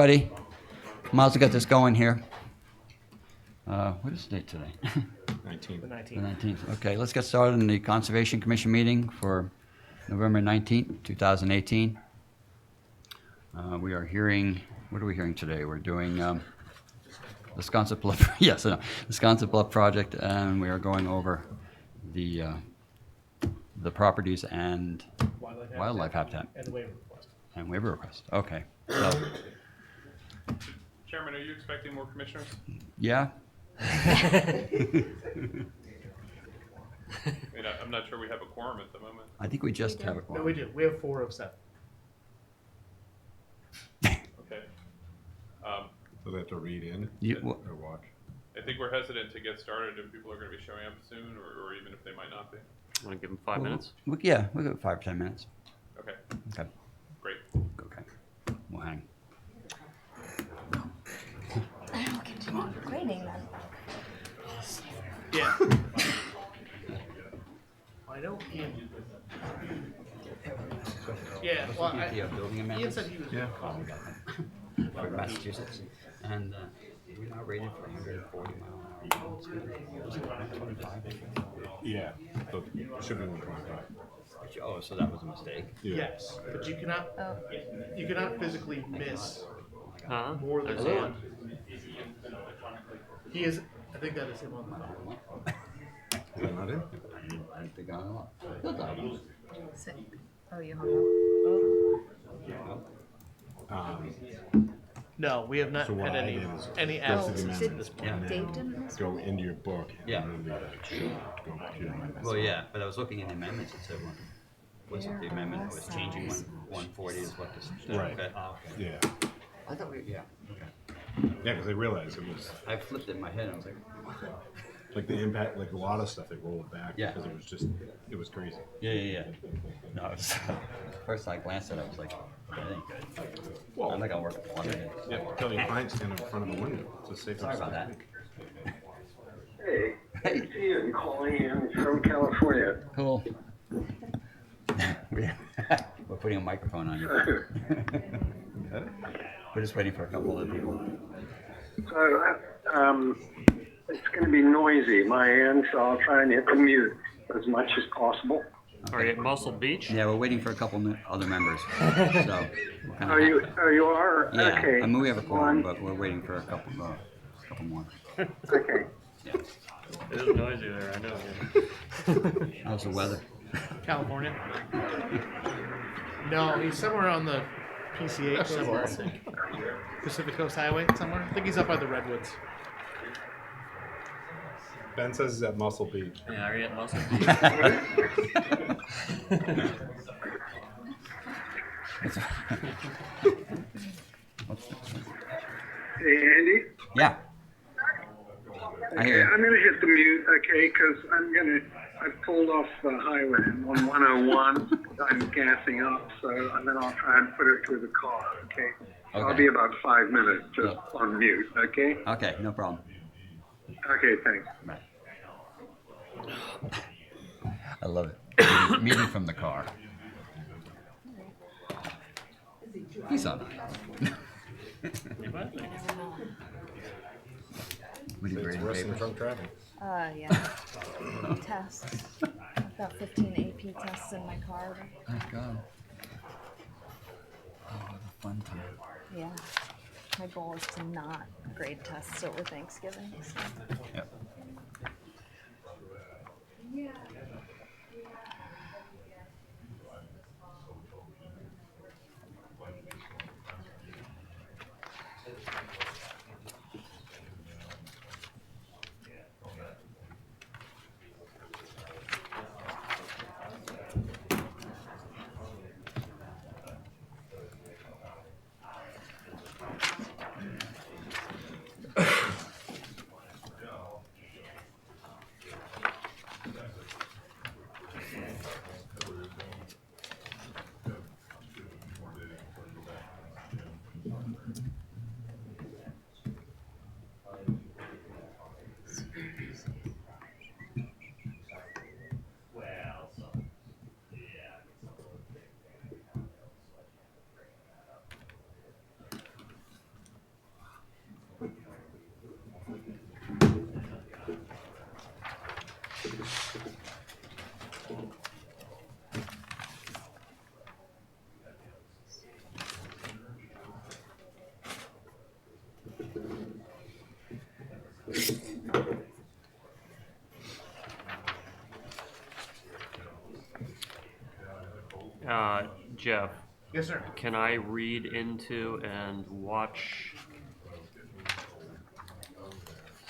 Buddy, might as well get this going here. What is the date today? 19th. The The 19th. 19th. Okay, let's get started in the Conservation Commission meeting for November 19th, 2018. We are hearing, what are we hearing today? We're doing the Sconset Bluff, yes, the Sconset Bluff project, and we are going over the properties and wildlife habitat And the waiver request. and waiver request. Okay, so, Chairman, are you expecting more commissioners? yeah. I mean, I'm not sure we have a quorum at the moment. I think we just have a No, quorum. we do. We have 4 of 7. Okay. So they have to read in You- or watch. I think we're hesitant to get started if people are going to be showing up soon, or even if they might not be. Want to give them 5 minutes? Yeah, we'll go 5 or 10 minutes. Okay, Okay, great. okay. We'll hang. Grading then. Yeah. I know Ian. Yeah, well, Building Ian amendments said he was. Yeah. for Massachusetts, and we're now rated for 140 mile an hour. Was it 125? Yeah. So it should be 125. Oh, so that was a mistake. Yeah. Yes, but you cannot physically miss Huh? more than There's one. He is. I think that is him on the phone. Is that not in? I think I know. He'll dive. So, oh, you hung up. No, we have not So what had I any did is any go apps to the at amendment this point. Yeah. Dave didn't miss Go into your book. And Yeah. then go to your amendment. Well, yeah, but I was looking in the amendments, it said one. Wasn't the amendment that was changing 140 is what this. Right. Okay. Oh, okay. Yeah. I thought we, yeah. Yeah, because I realized it was I flipped it in my head, I was like, like the impact, like a lot of stuff they rolled back. Yeah. Because it was crazy. yeah. No, it was, first I glanced at it, I was like, that ain't good. Well, I'm not gonna work at London. yeah, tell your client stand in front of the window. It's a safe. Sorry about that. Hey, it's Ian calling in from California. Cool. We're putting a microphone on you. We're just waiting for a couple other people. So, it's going to be noisy, my end, so I'll try and hit the mute as much as possible. Are you at Muscle Beach? Yeah, we're waiting for a couple other members. So. we're kinda You are? Yeah, Okay. I mean, we have a quorum, One. but we're waiting for a couple more. Okay. Yeah. It is noisy there, I know. How's the weather? California. No, he's somewhere on the PCH somewhere. I think. Pacific Coast Highway somewhere. I think he's up by the Redwoods. Ben says he's at Muscle Beach. Yeah, are you at Muscle Beach? Hey, Andy? Yeah. I hear you. I'm going to hit the mute, okay, because I've pulled off the highway. I'm on 101. I'm gassing up, and then I'll try and put it through the car, okay? I'll Okay. be about 5 minutes just No. on mute, okay? Okay, no problem. Okay, thanks. Right. I love it. Meeting from the car. He's on. What are you It's grading worse than papers? drunk driving. Yeah. Tests. I've got 15 AP tests in my car. Oh, God. Oh, the fun time. Yeah. My goal is to not grade tests over Thanksgiving. So. Yep. Yes, sir. Can I read into and watch?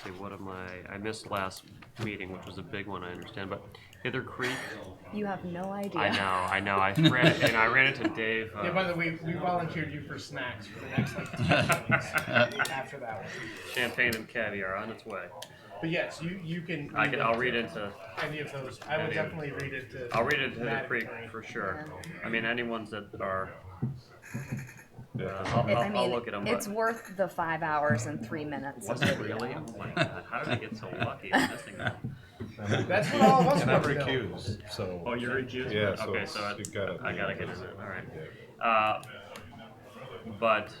See, what am I missed last meeting, which was a big one, I understand, but Hither Creek, You have no idea. I know, I ran into Dave. Yeah, by the way, we volunteered you for snacks for the next like 10 minutes after that one. Champagne and caviar on its way. But yes, you can. I'll read into. any of those. I would definitely read it to. I'll read into Hither Matt Creek and for sure. Yeah. I mean, any ones that are. I mean, I'll look at them. it's worth the 5 hours and 3 minutes. Was of it video. really? Oh my god! How did I get so lucky at missing that? That's what all of us And I'm want to know. recused, so. Oh, you're recused? Yeah, so Okay, it's- so you gotta- I gotta get in it. All right. But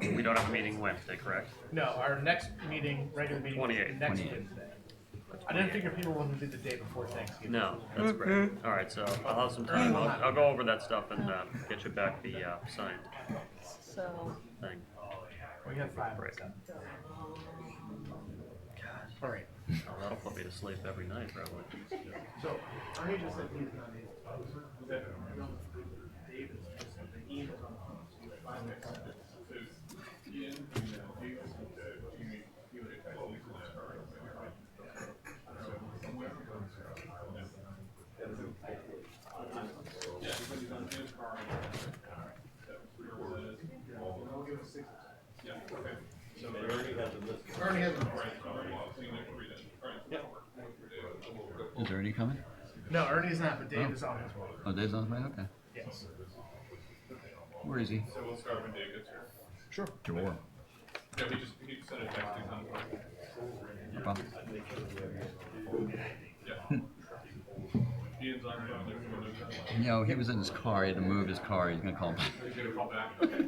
we don't have a meeting Wednesday, correct? No, our next meeting, regular meeting, 28th. is next 28th. Wednesday. I didn't figure people wanted to do the day before Thanksgiving. No, that's great. All right, so I'll have some time. I'll go over that stuff and get you back the signed So, thing. We have 5 Right. All right. Oh, that'll put me to sleep every night, probably. So, Arnie just said he's not able. Dave is just email. Ernie has a Is Ernie coming? No, Ernie's not, but Dave is on his way. Oh, Dave's on his way? Okay. Yes. Where is he? So we'll start when Dave gets here. Sure. Sure. Yeah, he sent a text. He's on the phone. No problem. Yeah. Ian's on the phone. There's You know, he was in his car. He had to move his car. He's gonna call back. He's gonna call back. Okay.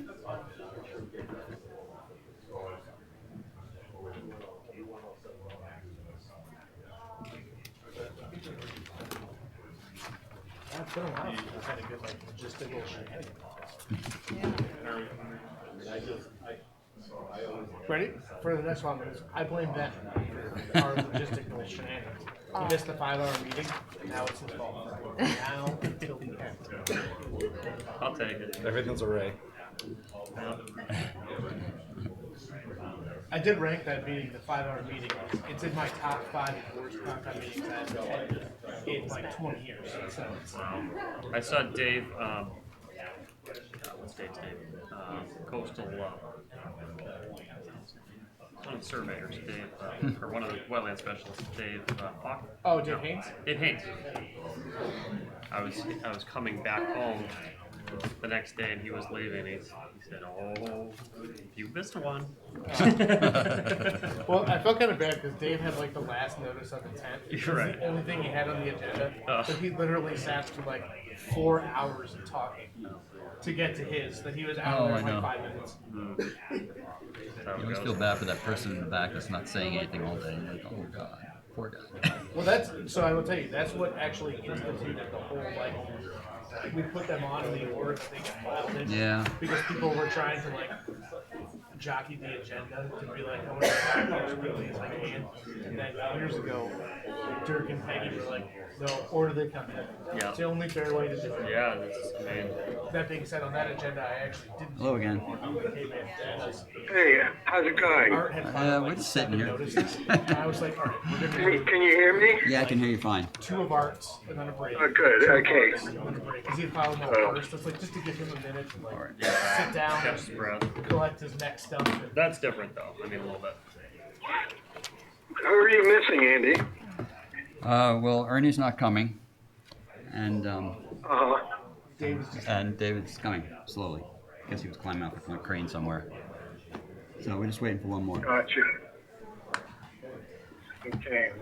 That's been a while since we've had a good, like, logistical shenanigans. Ready? For the next one, I blame Ben for our logistical shenanigans. We missed the 5-hour meeting, now it's his fault. Now until the end. I'll take it. Everything's a Ray. I did rank that meeting, the 5-hour meeting. It's in my top 5 worst content meetings I've attended in like 20 years. So it's, I saw Dave. What's Dave's name? Coastal. One of the surveyors, Dave, or one of the wetland specialists, Dave. Hawk. oh, Dave Haynes? Dave Haynes. I was coming back home the next day, and he was leaving. He said, "Oh, you missed one." Well, I felt kind of bad because Dave had like the last notice of intent. It was You're right. the only thing he had on the agenda. Oh. So he literally sat for like 4 hours of talking to get to his. That he was out Oh, there I in know. like 5 minutes. That's how You it always goes. feel bad for that person in the back that's not saying anything all day. You're like, oh god, poor guy. Well, that's so. I will tell you, that's what actually instituted the whole like. We put them on in the order that they get filed in. Yeah. Because people were trying to like jockey the agenda to be like, I want to talk about as quickly as I can. And then years ago, Dirk and Peggy were like, no, order they come in. Yeah. It's the only fair way to do it. Yeah, that's, I mean, That being said, on that agenda, I actually didn't. Hello again. Hey, how's it going? Art had filed we're like just sitting 7 here. notices. And I was like, all right, we're going to Hey, do can you hear me? Yeah, I can hear you fine. 2 of Art's and then a break. Oh, good, 2 of okay. Art's and then a break. Because he filed them all Oh. first. It's like just to give him a minute to like All right. sit down, catch his breath. collect his next stuff. That's different, though. I mean, a little bit. Who are you missing, Andy? Well, Ernie's not coming, and Dave was just David's coming slowly. I guess he was climbing up from a crane somewhere. So we're just waiting for one more. Gotcha. Okay.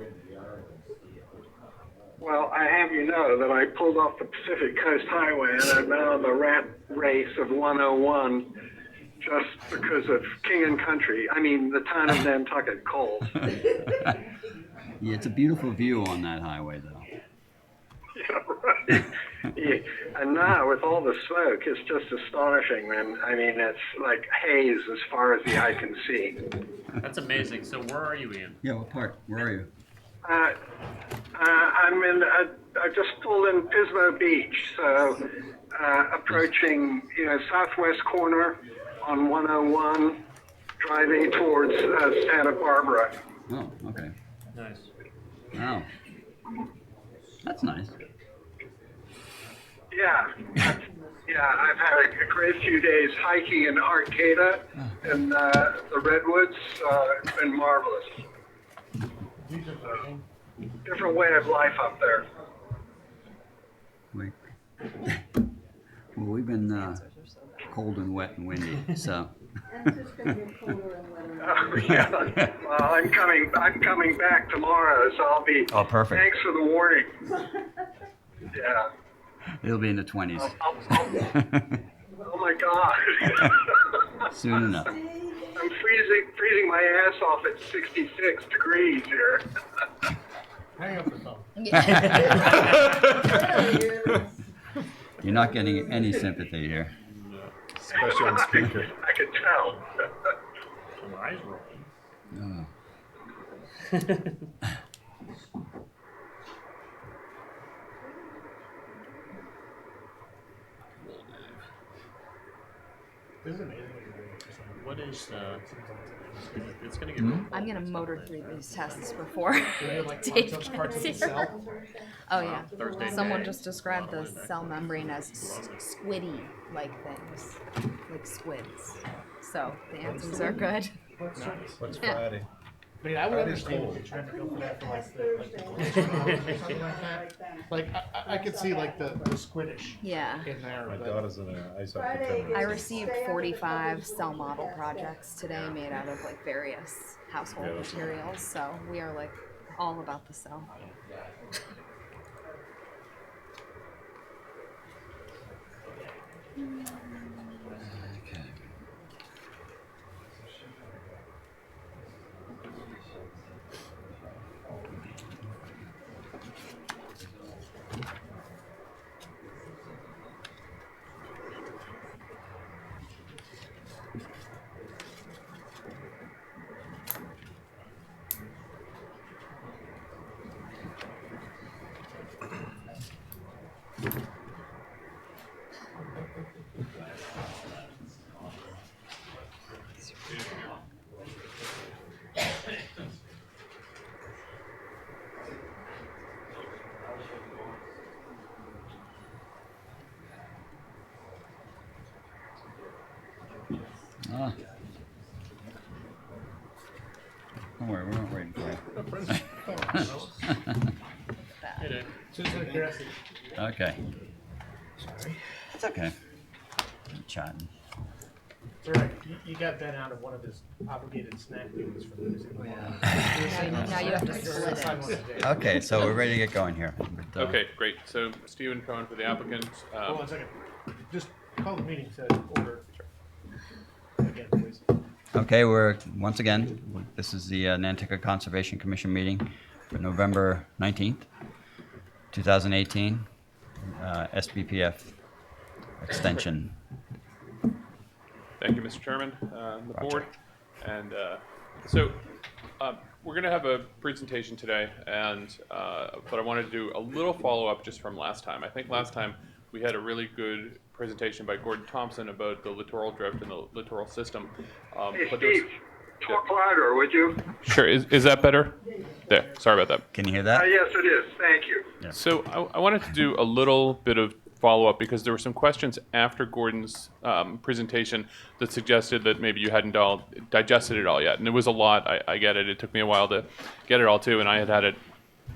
Well, I have you know that I pulled off the Pacific Coast Highway and I'm now on the rat race of 101 just because of King and Country. I mean, the town of Nantucket calls. Yeah, it's a beautiful view on that highway, though. Yeah, right. Yeah. And now with all the smoke, it's just astonishing, man. I mean, it's like haze as far as the eye can see. That's amazing. So where are you, Ian? Yeah, what part? Where are you? I'm in. I just pulled in Pismo Beach, so approaching, southwest corner on 101, driving towards Santa Barbara. Oh, okay. Nice. Wow. That's nice. Yeah, I've had a great few days hiking in Arcata and the Redwoods. It's been marvelous. Different way of life up there. We, well, we've been cold and wet and windy, so. Yeah. Well, I'm coming back tomorrow, so I'll be. Oh, perfect. Thanks for the warning. Yeah. It'll be in the 20s. Oh my God. Soon enough. I'm freezing my ass off at 66 degrees here. Hang up the phone. You're not getting any sympathy here. Especially on speaker. I could tell. My eyes rolling. Oh. This is amazing what you're doing for something. What is it's gonna get real cold. I'm gonna motor through these tests before Do you have, like Dave parts of the gets cell? here. Oh yeah. Thursday Someone night. just described the cell membrane as squiddy-like things, like squids. So the answers are good. What's Friday? I mean, I would understand if you're trying to go for that for like the or something like that. Like I could see like the squiddish Yeah. in there. My but daughter's in an ice hockey tournament. I received 45 cell model projects today made out of like various household materials. So we are like all about the cell. Okay. Ah. Don't worry, we're not waiting for you. Hey, Dave. just out of curiosity. Okay. It's okay. I'm chatting. It's all right. You got Ben out of one of his obligated snack duties for losing the ball. Now you have to split it. Okay, so we're ready to get going here. But, Okay, great. So Stephen Cohen for the applicant. Hold on a second. Just call the meeting to order. Again, please. Okay, we're, once again, this is the Nantucket Conservation Commission meeting for November 19th, 2018, SBPF extension. Thank you, Mr. Chairman, the board. Roger. And we're going to have a presentation today, and but I wanted to do a little follow-up just from last time. I think last time we had a really good presentation by Gordon Thompson about the littoral drift and the littoral system. Hey, but there's- Steve, talk louder, would you? Sure, is that better? There, sorry about that. Can you hear that? Yes, it is. Thank you. So I wanted to do a little bit of follow-up because there were some questions after Gordon's presentation that suggested that maybe you hadn't all digested it all yet. And it was a lot. I get it. It took me a while to get it all too, and I had it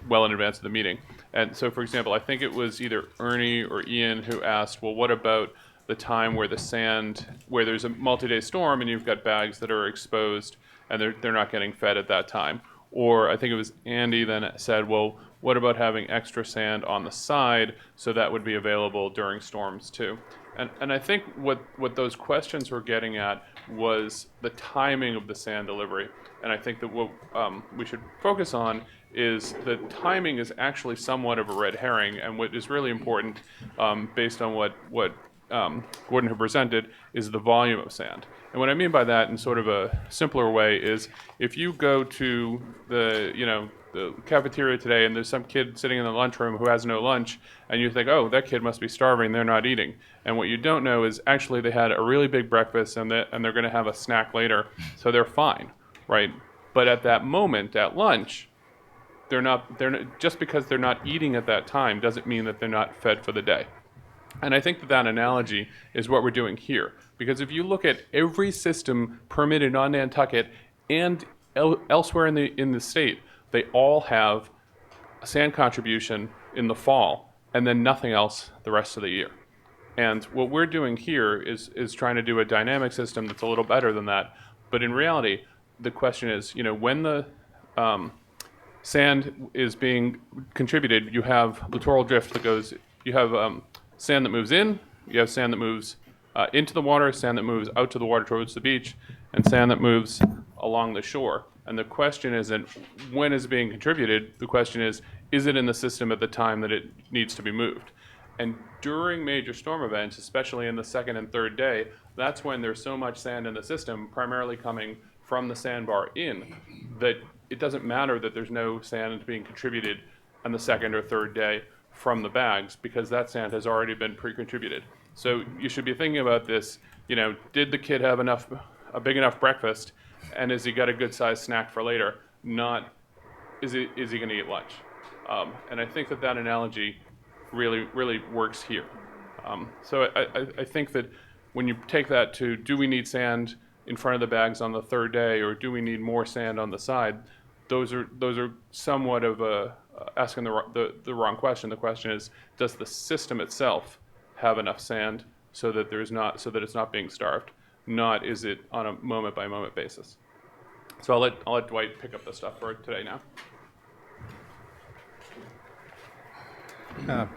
well in advance of the meeting. And so, for example, I think it was either Ernie or Ian who asked, well, what about the time where the sand, where there's a multi-day storm and you've got bags that are exposed and they're not getting fed at that time? Or I think it was Andy then said, well, what about having extra sand on the side so that would be available during storms too? And I think what those questions were getting at was the timing of the sand delivery. And I think that what we should focus on is the timing is actually somewhat of a red herring, and what is really important based on what Gordon had presented is the volume of sand. And what I mean by that in sort of a simpler way is if you go to the cafeteria today and there's some kid sitting in the lunchroom who has no lunch, and you think, oh, that kid must be starving, they're not eating. And what you don't know is actually they had a really big breakfast and they're going to have a snack later, so they're fine, right? But at that moment, at lunch, they're not, just because they're not eating at that time doesn't mean that they're not fed for the day. And I think that analogy is what we're doing here. Because if you look at every system permitted on Nantucket and elsewhere in the state, they all have a sand contribution in the fall and then nothing else the rest of the year. And what we're doing here is trying to do a dynamic system that's a little better than that. But in reality, the question is, when the sand is being contributed, you have littoral drift that goes, you have sand that moves in, you have sand that moves into the water, sand that moves out to the water towards the beach, and sand that moves along the shore. And the question isn't when is it being contributed, the question is it in the system at the time that it needs to be moved? And during major storm events, especially in the second and third day, that's when there's so much sand in the system, primarily coming from the sandbar in, that it doesn't matter that there's no sand being contributed on the second or third day from the bags, because that sand has already been pre-contributed. So you should be thinking about this, did the kid have a big enough breakfast, and has he got a good sized snack for later? Not, is he going to eat lunch? And I think that analogy really works here. So I think that when you take that to, do we need sand in front of the bags on the third day, or do we need more sand on the side? Those are somewhat of asking the wrong question. The question is, does the system itself have enough sand so that it's not being starved? Not, is it on a moment by moment basis? So I'll let Dwight pick up the stuff for today now.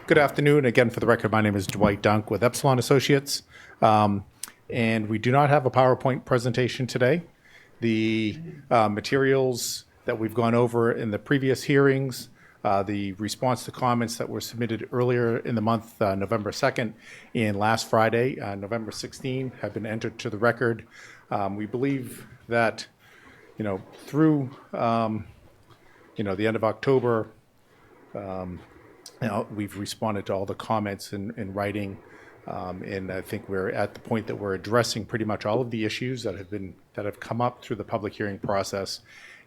Good afternoon. Again, for the record, my name is Dwight Dunk with Epsilon Associates. And we do not have a PowerPoint presentation today. The materials that we've gone over in the previous hearings, the response to comments that were submitted earlier in the month, November 2nd, and last Friday, November 16, have been entered to the record. We believe that, through, the end of October, we've responded to all the comments in writing, and I think we're at the point that we're addressing pretty much all of the issues that have come up through the public hearing process,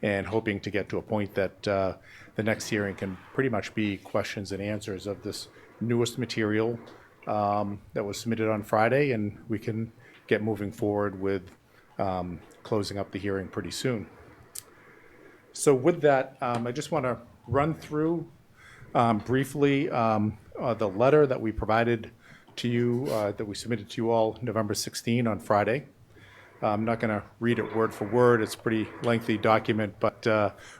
and hoping to get to a point that the next hearing can pretty much be questions and answers of this newest material that was submitted on Friday, and we can get moving forward with closing up the hearing pretty soon. So with that, I just want to run through briefly the letter that we provided to you, that we submitted to you all November 16 on Friday. I'm not going to read it word for word. It's a pretty lengthy document, but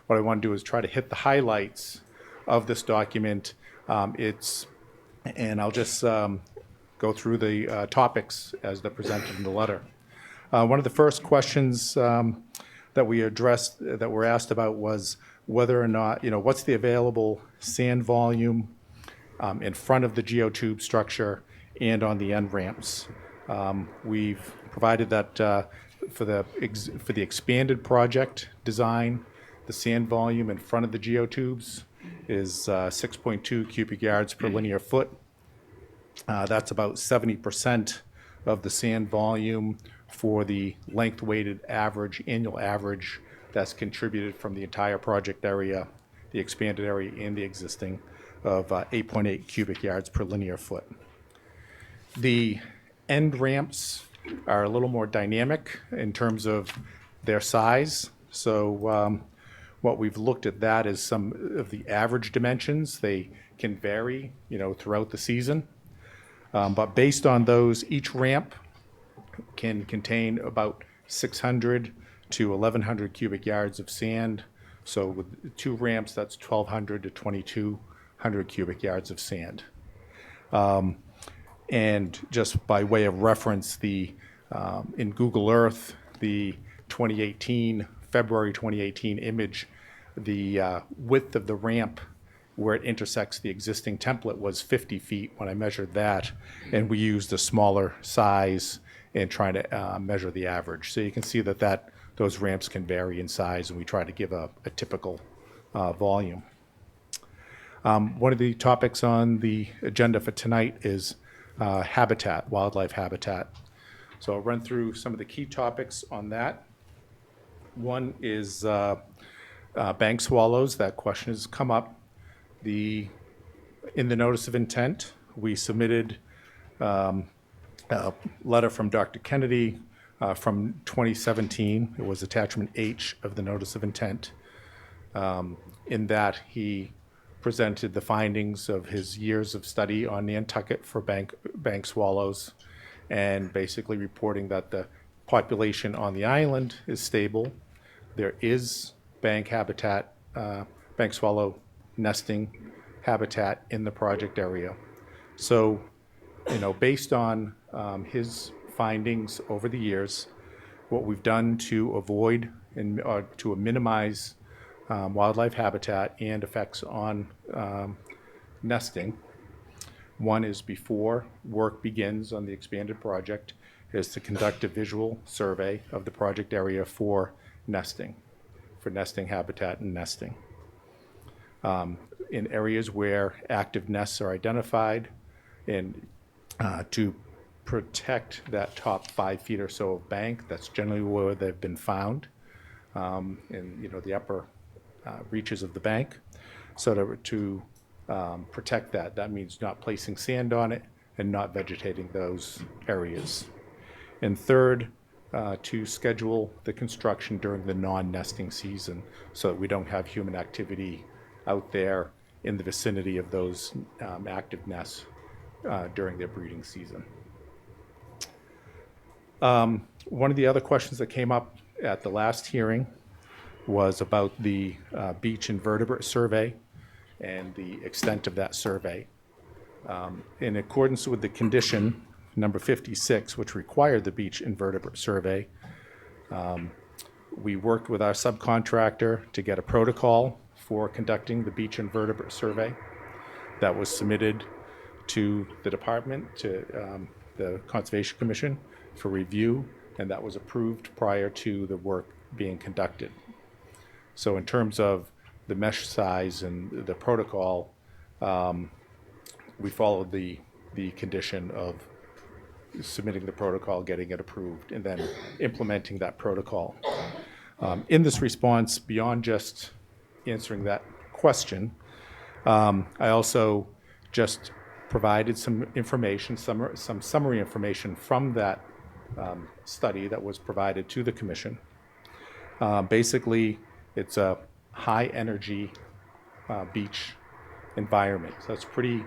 what I want to do is try to hit the highlights of this document. And I'll just go through the topics as they're presented in the letter. One of the first questions that we addressed, that were asked about, was whether or not, what's the available sand volume in front of the geotube structure and on the end ramps. We've provided that for the expanded project design, the sand volume in front of the geotubes is 6.2 cubic yards per linear foot. That's about 70% of the sand volume for the length-weighted annual average that's contributed from the entire project area, the expanded area and the existing, of 8.8 cubic yards per linear foot. The end ramps are a little more dynamic in terms of their size. So what we've looked at that is some of the average dimensions. They can vary, throughout the season. But based on those, each ramp can contain about 600 to 1,100 cubic yards of sand. So with 2 ramps, that's 1,200 to 2,200 cubic yards of sand. And just by way of reference, in Google Earth, the February 2018 image, the width of the ramp where it intersects the existing template was 50 feet when I measured that, and we used a smaller size in trying to measure the average. So you can see that those ramps can vary in size, and we try to give a typical volume. One of the topics on the agenda for tonight is habitat, wildlife habitat. So I'll run through some of the key topics on that. One is bank swallows. That question has come up. In the notice of intent, we submitted a letter from Dr. Kennedy from 2017. It was attachment H of the notice of intent. In that, he presented the findings of his years of study on Nantucket for bank swallows, and basically reporting that the population on the island is stable. There is bank swallow nesting habitat in the project area. So, based on his findings over the years, what we've done to avoid and to minimize wildlife habitat and effects on nesting. One is, before work begins on the expanded project, is to conduct a visual survey of the project area for nesting habitat and nesting. In areas where active nests are identified, and to protect that top 5 feet or so of bank, that's generally where they've been found, in the upper reaches of the bank. So to protect that means not placing sand on it and not vegetating those areas. And third, to schedule the construction during the non-nesting season so that we don't have human activity out there in the vicinity of those active nests during their breeding season. One of the other questions that came up at the last hearing was about the beach invertebrate survey and the extent of that survey. In accordance with the condition number 56, which required the beach invertebrate survey, we worked with our subcontractor to get a protocol for conducting the beach invertebrate survey that was submitted to the department, to the Conservation Commission for review, and that was approved prior to the work being conducted. So in terms of the mesh size and the protocol, we followed the condition of submitting the protocol, getting it approved, and then implementing that protocol. In this response, beyond just answering that question, I also just provided some information, some summary information from that study that was provided to the commission. Basically, it's a high energy beach environment. So it's a pretty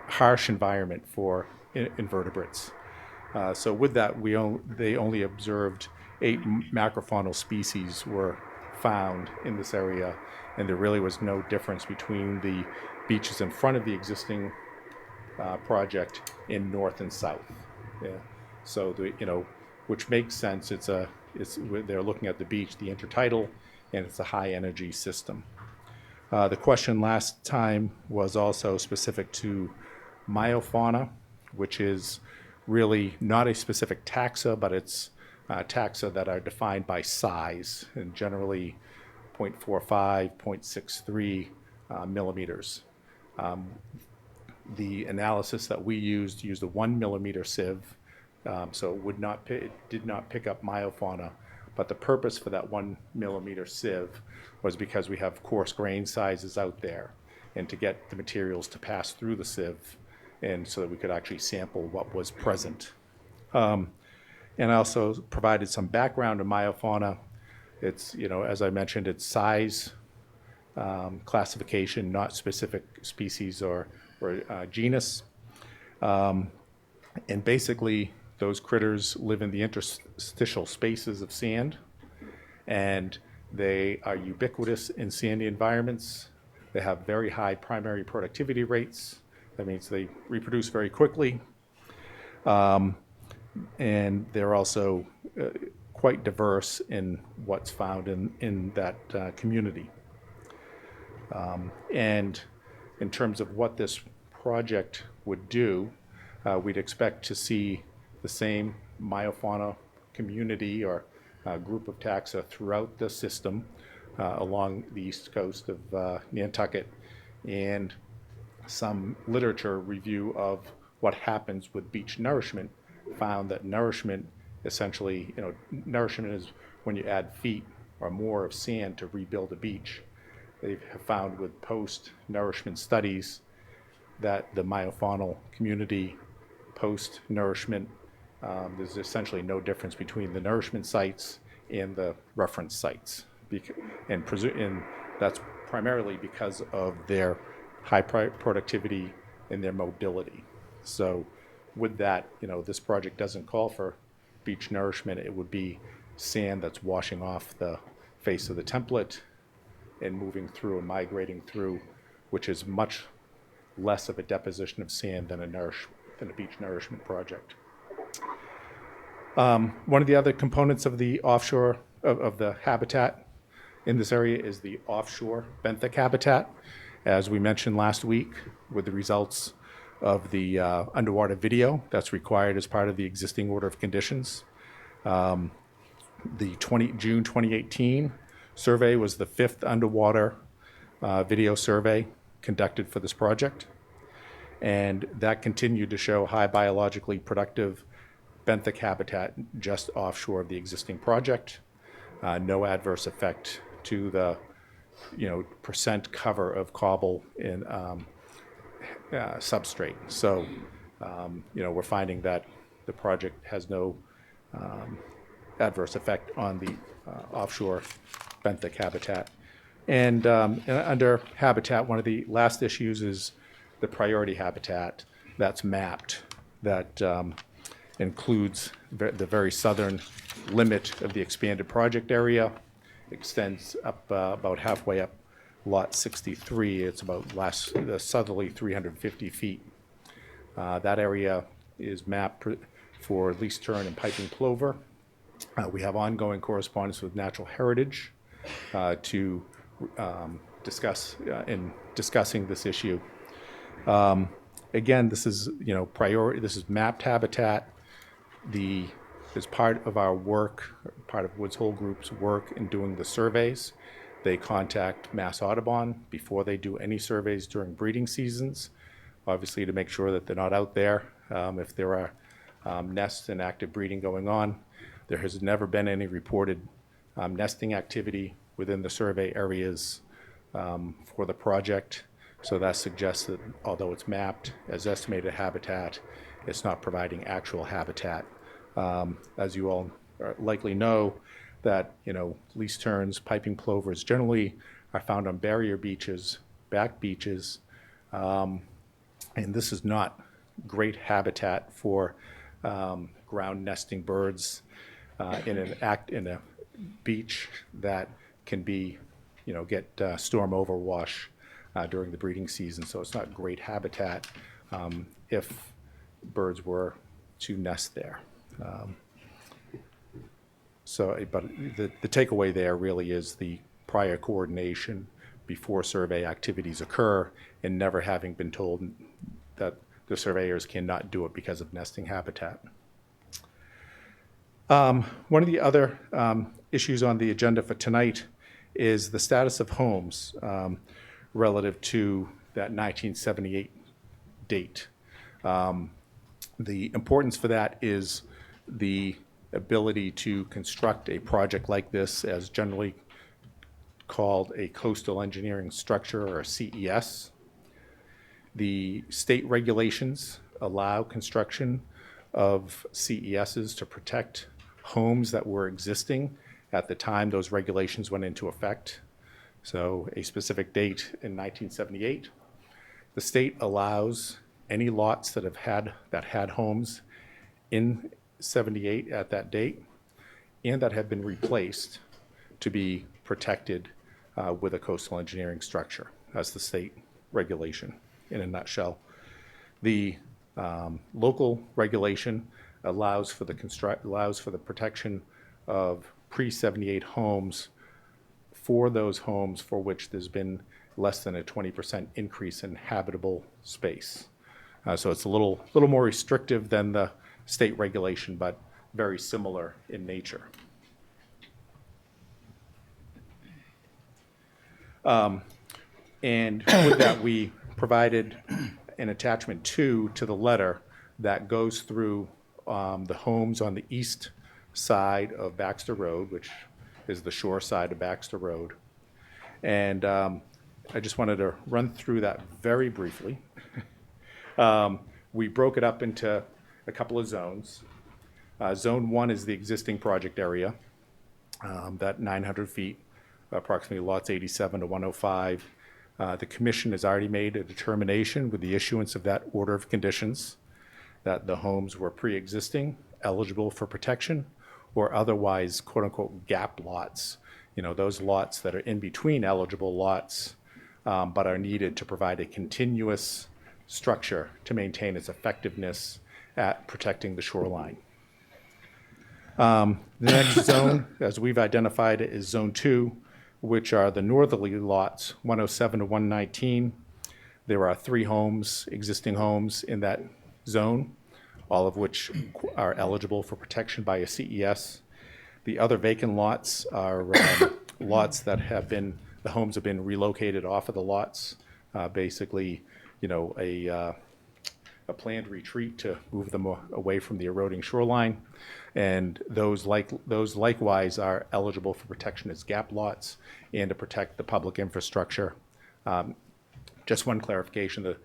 harsh environment for invertebrates. So with that, they only observed 8 macrofaunal species were found in this area, and there really was no difference between the beaches in front of the existing project in north and south. Yeah. So which makes sense. They're looking at the beach, the intertidal, and it's a high energy system. The question last time was also specific to myofauna, which is really not a specific taxa, but it's taxa that are defined by size, and generally 0.45, 0.63 millimeters. The analysis that we used a 1 millimeter sieve, so it did not pick up myofauna. But the purpose for that 1 millimeter sieve was because we have coarse grain sizes out there, and to get the materials to pass through the sieve, and so that we could actually sample what was present. And I also provided some background of myofauna. It's, as I mentioned, it's size classification, not specific species or genus. And basically, those critters live in the interstitial spaces of sand, and they are ubiquitous in sandy environments. They have very high primary productivity rates. That means they reproduce very quickly. And they're also quite diverse in what's found in that community. And in terms of what this project would do, we'd expect to see the same meiofauna community or group of taxa throughout the system along the east coast of Nantucket, and some literature review of what happens with beach nourishment found that nourishment essentially, nourishment is when you add feet or more of sand to rebuild a beach. They have found with post-nourishment studies that the meiofaunal community post-nourishment, there's essentially no difference between the nourishment sites and the reference sites. And that's primarily because of their high productivity and their mobility. So with that, this project doesn't call for beach nourishment. It would be sand that's washing off the face of the template and moving through and migrating through, which is much less of a deposition of sand than a beach nourishment project. One of the other components of the offshore, of the habitat in this area is the offshore benthic habitat. As we mentioned last week, with the results of the underwater video that's required as part of the existing order of conditions. The June 2018 survey was the 5th underwater video survey conducted for this project. And that continued to show high biologically productive benthic habitat just offshore of the existing project. No adverse effect to the percent cover of cobble in substrate. So, we're finding that the project has no adverse effect on the offshore benthic habitat. And under habitat, one of the last issues is the priority habitat that's mapped, that includes the very southern limit of the expanded project area, extends up about halfway up lot 63. It's about the southerly 350 feet. That area is mapped for least tern and piping plover. We have ongoing correspondence with Natural Heritage to discuss in discussing this issue. Again, this is priority. This is mapped habitat. As part of our work, part of Woods Hole Group's work in doing the surveys, they contact Mass Audubon before they do any surveys during breeding seasons, obviously to make sure that they're not out there if there are nests and active breeding going on. There has never been any reported nesting activity within the survey areas for the project. So that suggests that although it's mapped as estimated habitat, it's not providing actual habitat. As you all likely know, that least terns, piping plovers generally are found on barrier beaches, back beaches, and this is not great habitat for ground nesting birds in a beach that can be, get storm overwash during the breeding season. So it's not great habitat if birds were to nest there. But the takeaway there really is the prior coordination before survey activities occur and never having been told that the surveyors cannot do it because of nesting habitat. One of the other issues on the agenda for tonight is the status of homes relative to that 1978 date. The importance for that is the ability to construct a project like this, as generally called a coastal engineering structure, or a CES. The state regulations allow construction of CESs to protect homes that were existing at the time those regulations went into effect. So a specific date in 1978, the state allows any lots that had homes in 78 at that date and that have been replaced to be protected with a coastal engineering structure. That's the state regulation in a nutshell. The local regulation allows for the protection of pre-78 homes for those homes for which there's been less than a 20% increase in habitable space. So it's a little more restrictive than the state regulation, but very similar in nature. And with that, we provided an attachment 2 to the letter that goes through the homes on the east side of Baxter Road, which is the shore side of Baxter Road. And I just wanted to run through that very briefly. We broke it up into a couple of zones. Zone 1 is the existing project area, that 900 feet, approximately lots 87 to 105. The commission has already made a determination with the issuance of that order of conditions that the homes were pre-existing, eligible for protection, or otherwise quote-unquote gap lots. You know, those lots that are in between eligible lots, but are needed to provide a continuous structure to maintain its effectiveness at protecting the shoreline. The next zone, as we've identified it, is Zone 2, which are the northerly lots, 107 to 119. There are 3 homes, existing homes in that zone, all of which are eligible for protection by a CES. The other vacant lots are lots that have been, the homes have been relocated off of the lots, basically, you know, a planned retreat to move them away from the eroding shoreline. And those likewise are eligible for protection as gap lots and to protect the public infrastructure. Just one clarification, the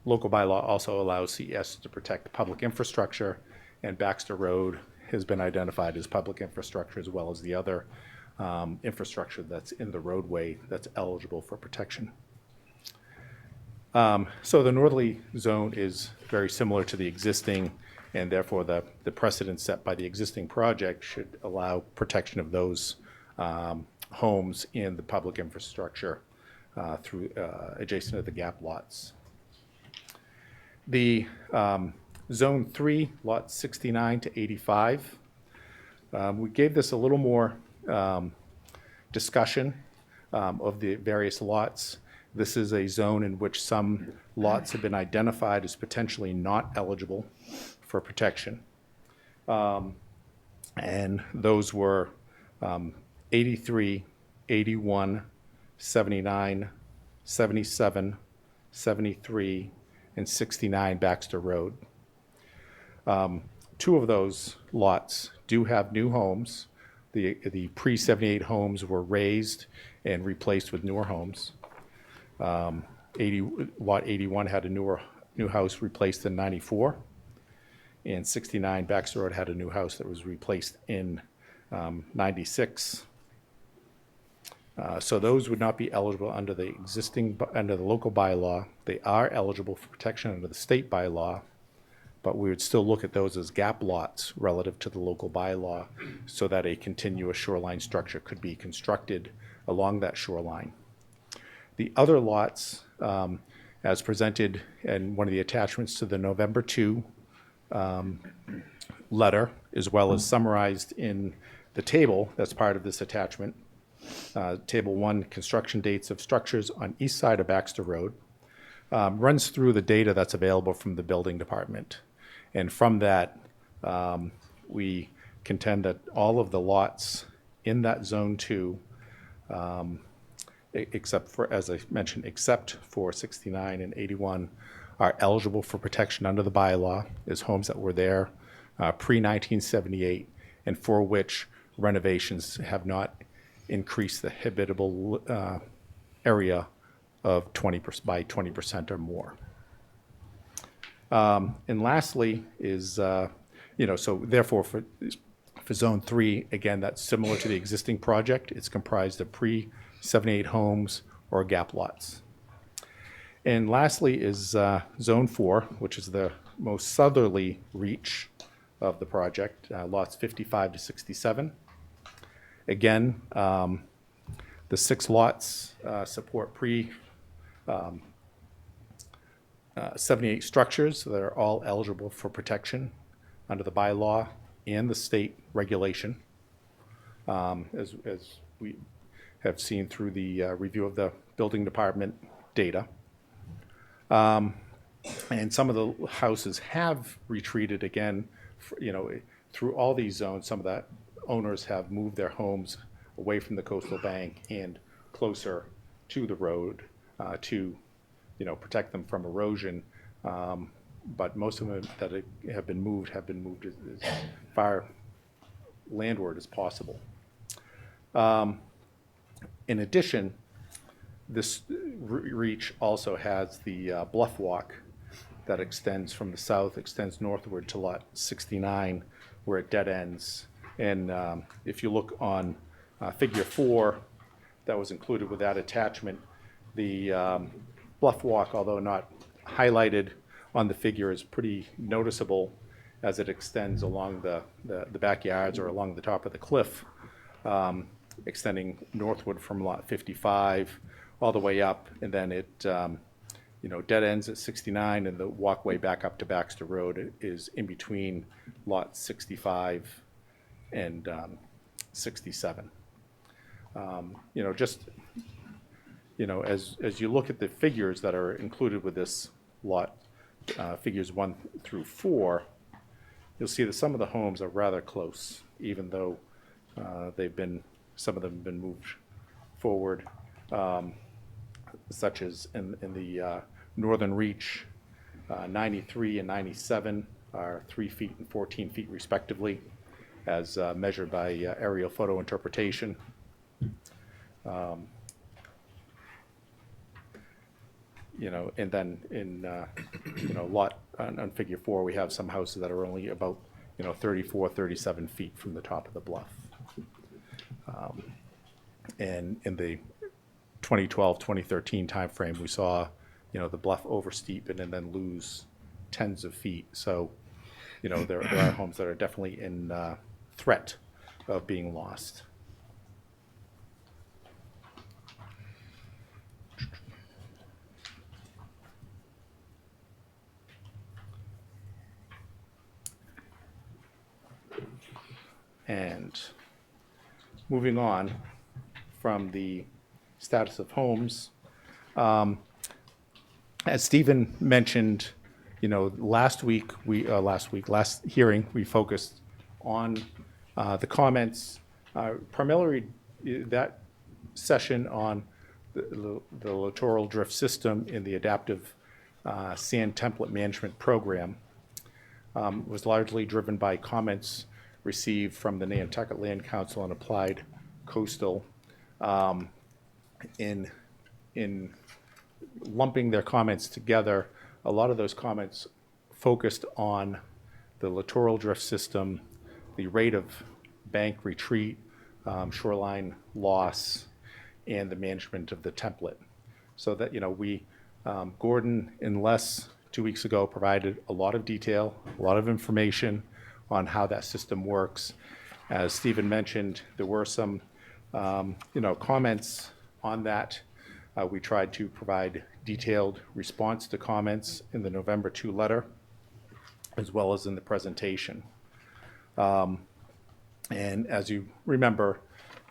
local bylaw also allows CES to protect public infrastructure, and Baxter Road has been identified as public infrastructure as well as the other infrastructure that's in the roadway that's eligible for protection. So the northerly zone is very similar to the existing, and therefore the precedent set by the existing project should allow protection of those homes in the public infrastructure through adjacent to the gap lots. The Zone 3, lots 69 to 85, we gave this a little more discussion of the various lots. This is a zone in which some lots have been identified as potentially not eligible for protection. And those were 83, 81, 79, 77, 73, and 69 Baxter Road. 2 of those lots do have new homes. The pre-78 homes were raised and replaced with newer homes. Lot 81 had a new house replaced in 94, and 69 Baxter Road had a new house that was replaced in 96. So those would not be eligible under the local bylaw. They are eligible for protection under the state bylaw, but we would still look at those as gap lots relative to the local bylaw so that a continuous shoreline structure could be constructed along that shoreline. The other lots, as presented in one of the attachments to the November 2 letter, as well as summarized in the table that's part of this attachment, Table 1, construction dates of structures on east side of Baxter Road, runs through the data that's available from the building department. And from that, we contend that all of the lots in that Zone 2, except for, as I mentioned, except for 69 and 81, are eligible for protection under the bylaw as homes that were there pre-1978 and for which renovations have not increased the habitable area of 20% by 20% or more. And lastly is, so therefore for Zone 3, again, that's similar to the existing project. It's comprised of pre-78 homes or gap lots. And lastly is Zone 4, which is the most southerly reach of the project, lots 55 to 67. Again, the 6 lots support pre-78 structures that are all eligible for protection under the bylaw and the state regulation. As we have seen through the review of the building department data. And some of the houses have retreated again, through all these zones. Some of the owners have moved their homes away from the coastal bank and closer to the road to, protect them from erosion. But most of them that have been moved as far landward as possible. In addition, this reach also has the bluff walk that extends from the south, extends northward to lot 69, where it dead ends. And if you look on figure 4, that was included with that attachment, the bluff walk, although not highlighted on the figure, is pretty noticeable as it extends along the backyards or along the top of the cliff, extending northward from lot 55 all the way up, and then it dead ends at 69, and the walkway back up to Baxter Road is in between lot 65 and 67. As you look at the figures that are included with this lot, figures 1 through 4, you'll see that some of the homes are rather close, even though some of them have been moved forward, such as in the northern reach, 93 and 97 are 3 feet and 14 feet respectively, as measured by aerial photo interpretation. And then in lot on figure 4, we have some houses that are only about 34, 37 feet from the top of the bluff. And in the 2012, 2013 timeframe, we saw the bluff oversteepen and then lose tens of feet. So there are homes that are definitely in threat of being lost. And moving on from the status of homes, as Stephen mentioned, last hearing, we focused on the comments, primarily that session on the littoral drift system in the adaptive sand template management program was largely driven by comments received from the Nantucket Land Council and Applied Coastal in lumping their comments together. A lot of those comments focused on the littoral drift system, the rate of bank retreat, shoreline loss, and the management of the template. So that, Gordon and Les 2 weeks ago provided a lot of detail, a lot of information on how that system works. As Stephen mentioned, there were some, comments on that. We tried to provide detailed response to comments in the November 2 letter, as well as in the presentation. And as you remember,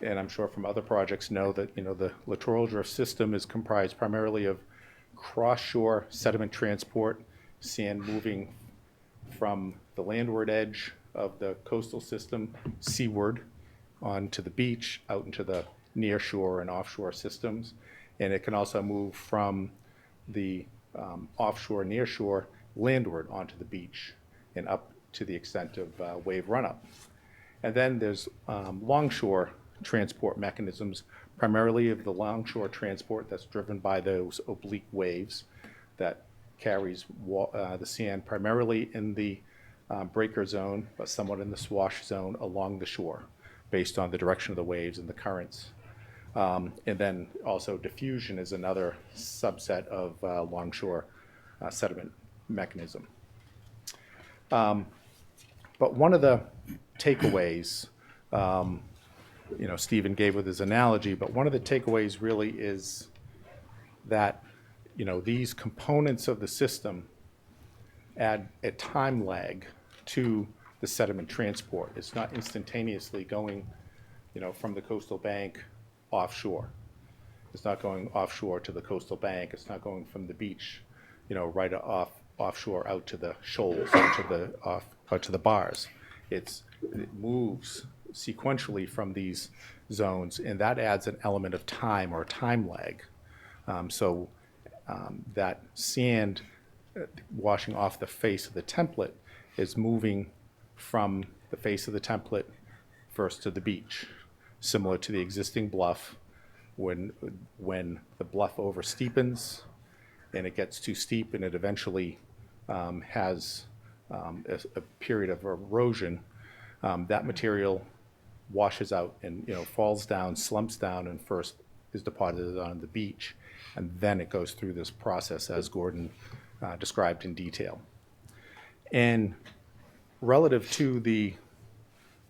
and I'm sure from other projects know, that the littoral drift system is comprised primarily of cross-shore sediment transport, sand moving from the landward edge of the coastal system seaward onto the beach, out into the near shore and offshore systems. And it can also move from the offshore, near shore, landward onto the beach and up to the extent of wave runup. And then there's longshore transport mechanisms, primarily of the longshore transport that's driven by those oblique waves that carries the sand primarily in the breaker zone, but somewhat in the swash zone along the shore, based on the direction of the waves and the currents. And then also diffusion is another subset of longshore sediment mechanism. But one of the takeaways, Stephen gave with his analogy, but one of the takeaways really is that, these components of the system add a time lag to the sediment transport. It's not instantaneously going, from the coastal bank offshore. It's not going offshore to the coastal bank. It's not going from the beach, right offshore out to the shoals, out to the bars. It moves sequentially from these zones, and that adds an element of time or time lag. So that sand washing off the face of the template is moving from the face of the template first to the beach, similar to the existing bluff. When the bluff oversteepens and it gets too steep and it eventually has a period of erosion, that material washes out and falls down, slumps down, and first is deposited on the beach, and then it goes through this process as Gordon described in detail. And relative to the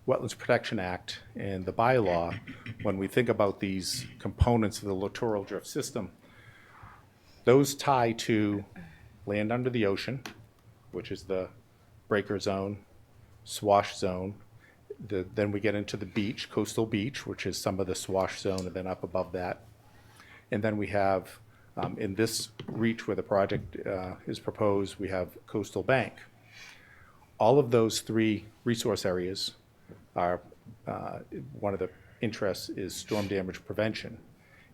Wetlands Protection Act and the bylaw, when we think about these components of the littoral drift system, those tie to land under the ocean, which is the breaker zone, swash zone. Then we get into the beach, coastal beach, which is some of the swash zone, and then up above that. And then we have, in this reach where the project is proposed, we have coastal bank. All of those three resource areas are, one of the interests is storm damage prevention.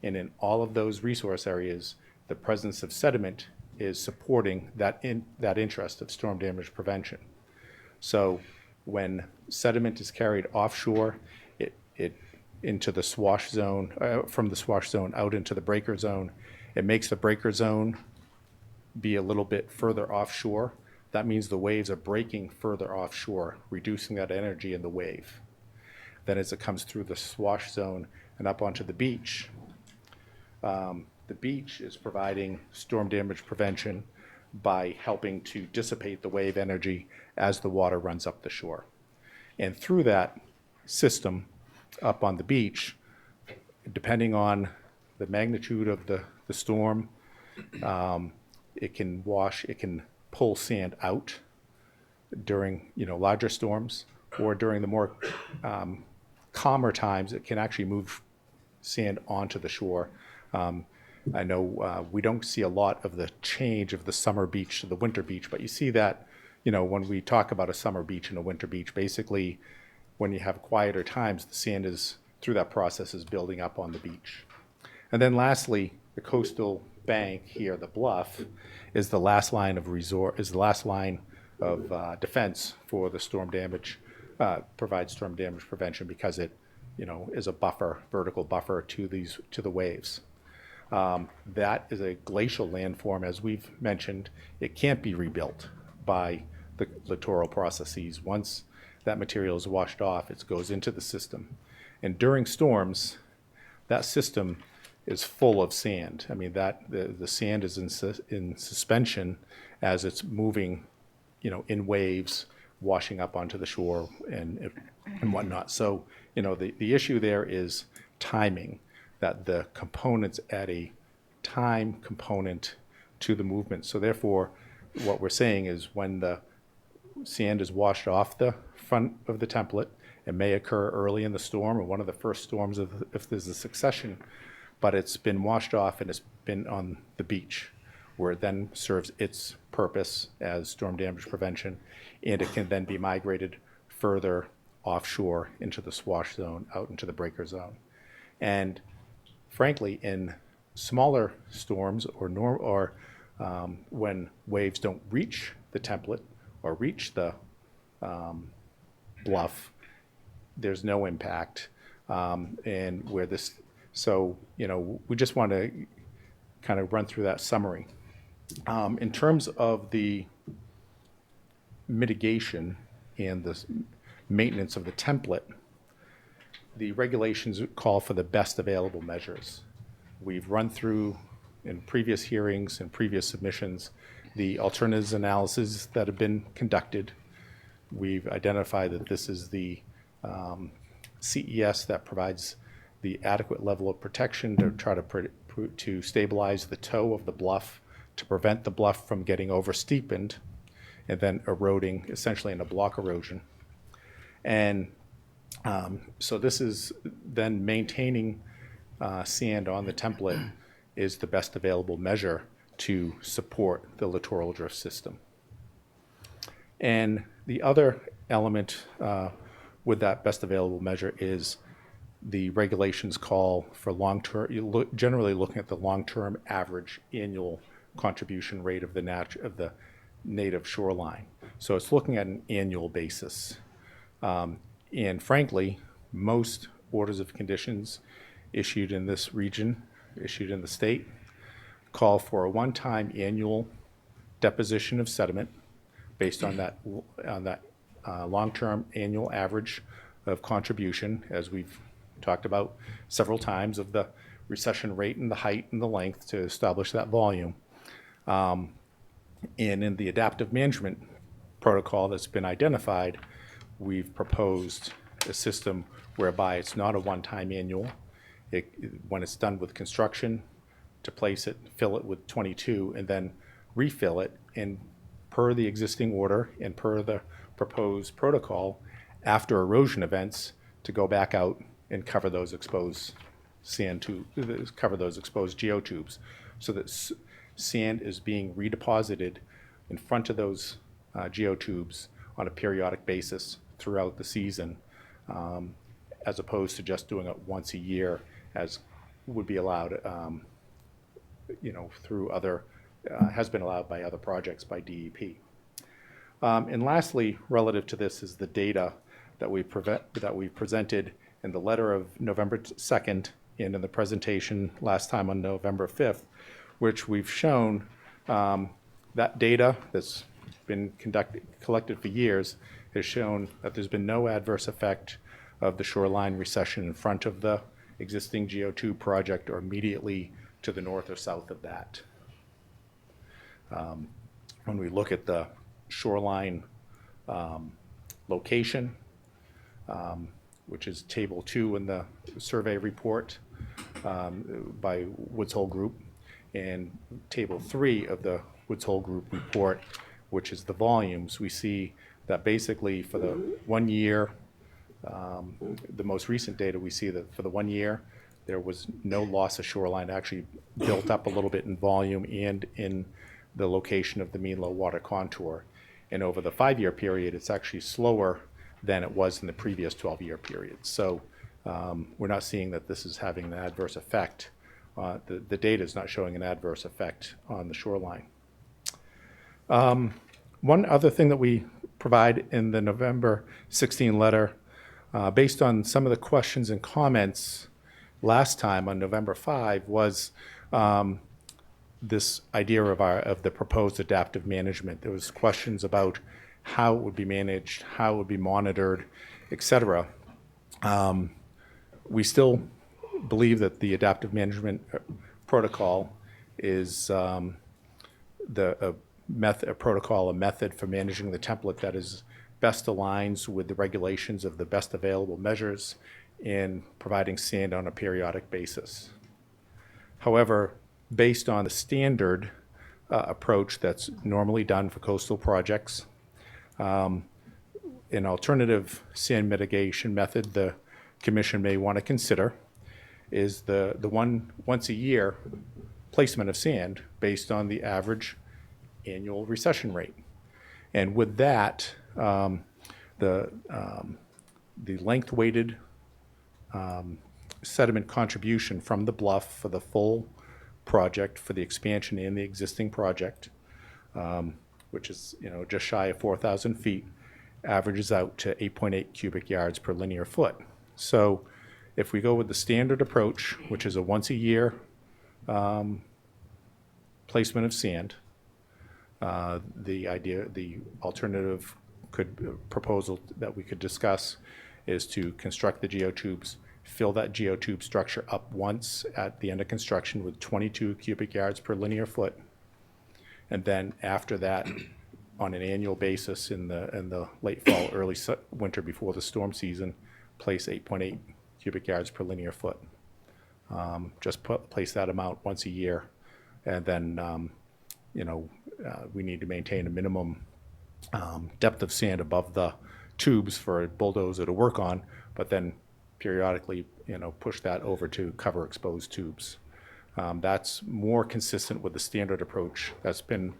And in all of those resource areas, the presence of sediment is supporting that interest of storm damage prevention. So when sediment is carried offshore, it into the swash zone, from the swash zone out into the breaker zone, it makes the breaker zone be a little bit further offshore. That means the waves are breaking further offshore, reducing that energy in the wave. Then as it comes through the swash zone and up onto the beach is providing storm damage prevention by helping to dissipate the wave energy as the water runs up the shore. And through that system up on the beach, depending on the magnitude of the storm, it can pull sand out during larger storms, or during the more calmer times, it can actually move sand onto the shore. I know we don't see a lot of the change of the summer beach to the winter beach, but you see that when we talk about a summer beach and a winter beach, basically when you have quieter times, the sand is, through that process, is building up on the beach. And then lastly, the coastal bank here, the bluff, is the last line of defense for the storm damage, provides storm damage prevention, because it is a buffer, vertical buffer to the waves. That is a glacial landform, as we've mentioned. It can't be rebuilt by the littoral processes. Once that material is washed off, it goes into the system. And during storms, that system is full of sand. I mean, the sand is in suspension as it's moving, in waves, washing up onto the shore and whatnot. So, the issue there is timing, that the components add a time component to the movement. So therefore, what we're saying is when the sand is washed off the front of the template, it may occur early in the storm, or one of the first storms if there's a succession, but it's been washed off and it's been on the beach, where it then serves its purpose as storm damage prevention, and it can then be migrated further offshore into the swash zone, out into the breaker zone. And frankly, in smaller storms or when waves don't reach the template or reach the bluff, there's no impact. And where this, so, we just want to kind of run through that summary. In terms of the mitigation and the maintenance of the template, the regulations call for the best available measures. We've run through, in previous hearings and previous submissions, the alternatives analysis that have been conducted. We've identified that this is the CES that provides the adequate level of protection to try to stabilize the toe of the bluff, to prevent the bluff from getting oversteepened and then eroding, essentially in a block erosion. And so this is then maintaining sand on the template is the best available measure to support the littoral drift system. And the other element with that best available measure is the regulations call for long-term, generally looking at the long-term average annual contribution rate of the native shoreline. So it's looking at an annual basis. And frankly, most orders of conditions issued in this region, issued in the state, call for a one-time annual deposition of sediment based on that long-term annual average of contribution, as we've talked about several times, of the recession rate and the height and the length to establish that volume. And in the adaptive management protocol that's been identified, we've proposed a system whereby it's not a one-time annual. When it's done with construction, to place it, fill it with 22, and then refill it, and per the existing order and per the proposed protocol, after erosion events, to go back out and cover those exposed cover those exposed geotubes, so that sand is being redeposited in front of those geotubes on a periodic basis throughout the season, as opposed to just doing it once a year, as would be allowed, through other, has been allowed by other projects by DEP. And lastly, relative to this is the data that we presented in the letter of November 2nd and in the presentation last time on November 5th, which we've shown that data that's been collected for years has shown that there's been no adverse effect of the shoreline recession in front of the existing geotube project or immediately to the north or south of that. When we look at the shoreline location, which is table 2 in the survey report by Woods Hole Group, and table 3 of the Woods Hole Group report, which is the volumes, we see that basically for the 1 year, the most recent data, we see that for the 1 year, there was no loss of shoreline, actually built up a little bit in volume and in the location of the mean low water contour. And over the 5-year period, it's actually slower than it was in the previous 12-year period. So we're not seeing that this is having an adverse effect. The data is not showing an adverse effect on the shoreline. One other thing that we provide in the November 16 letter, based on some of the questions and comments last time on November 5, was this idea of the proposed adaptive management. There was questions about how it would be managed, how it would be monitored, etc. We still believe that the adaptive management protocol is a method for managing the template that is best aligns with the regulations of the best available measures in providing sand on a periodic basis. However, based on the standard approach that's normally done for coastal projects, an alternative sand mitigation method the Commission may want to consider is the once a year placement of sand based on the average annual recession rate. And with that, the length-weighted sediment contribution from the bluff for the full project, for the expansion and the existing project, which is just shy of 4,000 feet, averages out to 8.8 cubic yards per linear foot. So if we go with the standard approach, which is a once a year placement of sand, the alternative proposal that we could discuss is to construct the geotubes, fill that geotube structure up once at the end of construction with 22 cubic yards per linear foot, and then after that, on an annual basis in the late fall, early winter before the storm season, place 8.8 cubic yards per linear foot. Just place that amount once a year, and then we need to maintain a minimum depth of sand above the tubes for a bulldozer to work on, but then periodically push that over to cover exposed tubes. That's more consistent with the standard approach that's been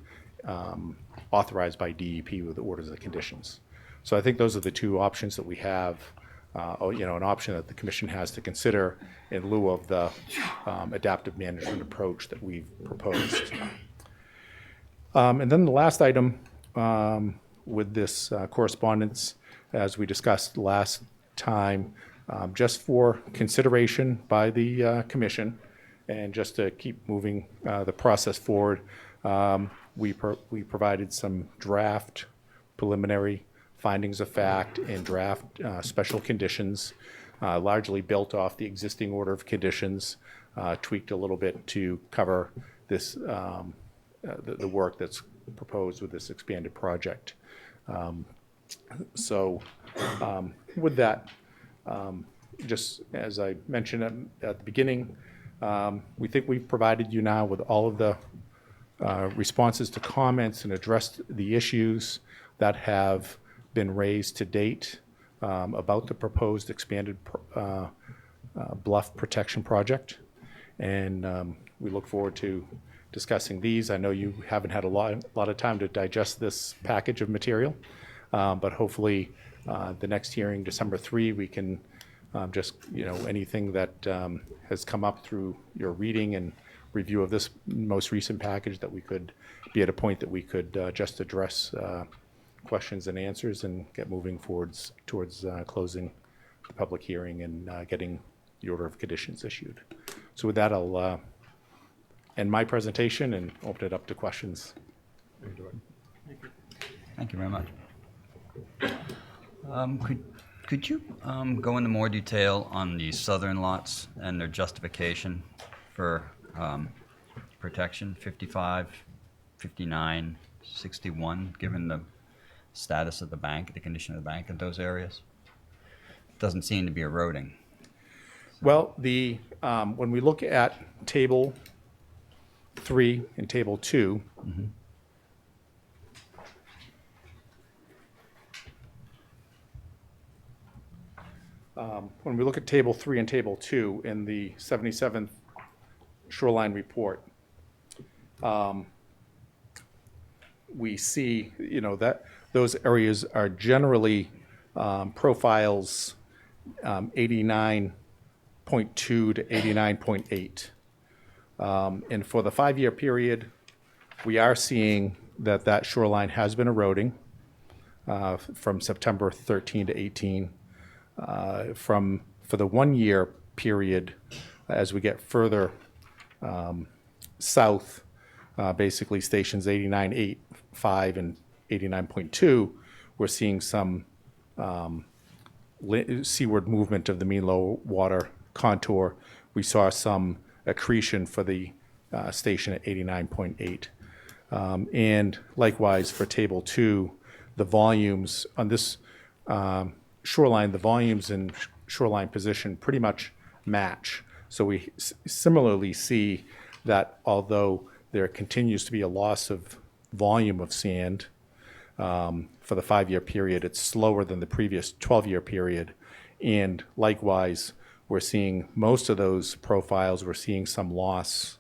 authorized by DEP with the orders and conditions. So I think those are the two options that we have, an option that the commission has to consider in lieu of the adaptive management approach that we've proposed. And then the last item with this correspondence, as we discussed last time, just for consideration by the commission and just to keep moving the process forward, we provided some draft preliminary findings of fact and draft special conditions, largely built off the existing order of conditions, tweaked a little bit to cover this the work that's proposed with this expanded project. With that, just as I mentioned at the beginning, we think we've provided you now with all of the responses to comments and addressed the issues that have been raised to date about the proposed expanded bluff protection project. And we look forward to discussing these. I know you haven't had a lot of time to digest this package of material, but hopefully the next hearing, December 3, we can just, anything that has come up through your reading and review of this most recent package, that we could be at a point that we could just address questions and answers and get moving towards closing the public hearing and getting the order of conditions issued. So with that, I'll end my presentation and open it up to questions. Thank you very much. Could you go into more detail on the southern lots and their justification for protection, 55, 59, 61, given the status of the bank, the condition of the bank in those areas? Doesn't seem to be eroding. Well, when we look at Table 3 and Table 2, when we look at Table 3 and Table 2 in the 77th Shoreline Report, we see, that those areas are generally profiles 89.2 to 89.8. And for the 5-year period, we are seeing that shoreline has been eroding from September 13 to 18. For the 1-year period, as we get further south, basically stations 89.85 and 89.2, we're seeing some seaward movement of the mean low water contour. We saw some accretion for the station at 89.8. And likewise for Table 2, the volumes on this shoreline, the volumes and shoreline position pretty much match. So we similarly see that although there continues to be a loss of volume of sand for the 5-year period, it's slower than the previous 12-year period. And likewise, we're seeing most of those profiles, we're seeing some loss,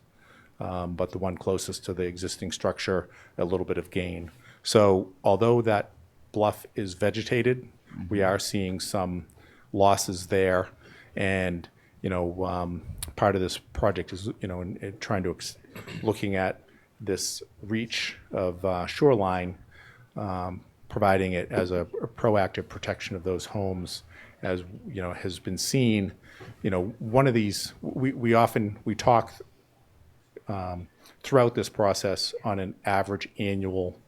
but the one closest to the existing structure, a little bit of gain. So although that bluff is vegetated, we are seeing some losses there. And, part of this project is, in trying to, looking at this reach of shoreline, providing it as a proactive protection of those homes, as, has been seen. One of these, we talk throughout this process on an average annual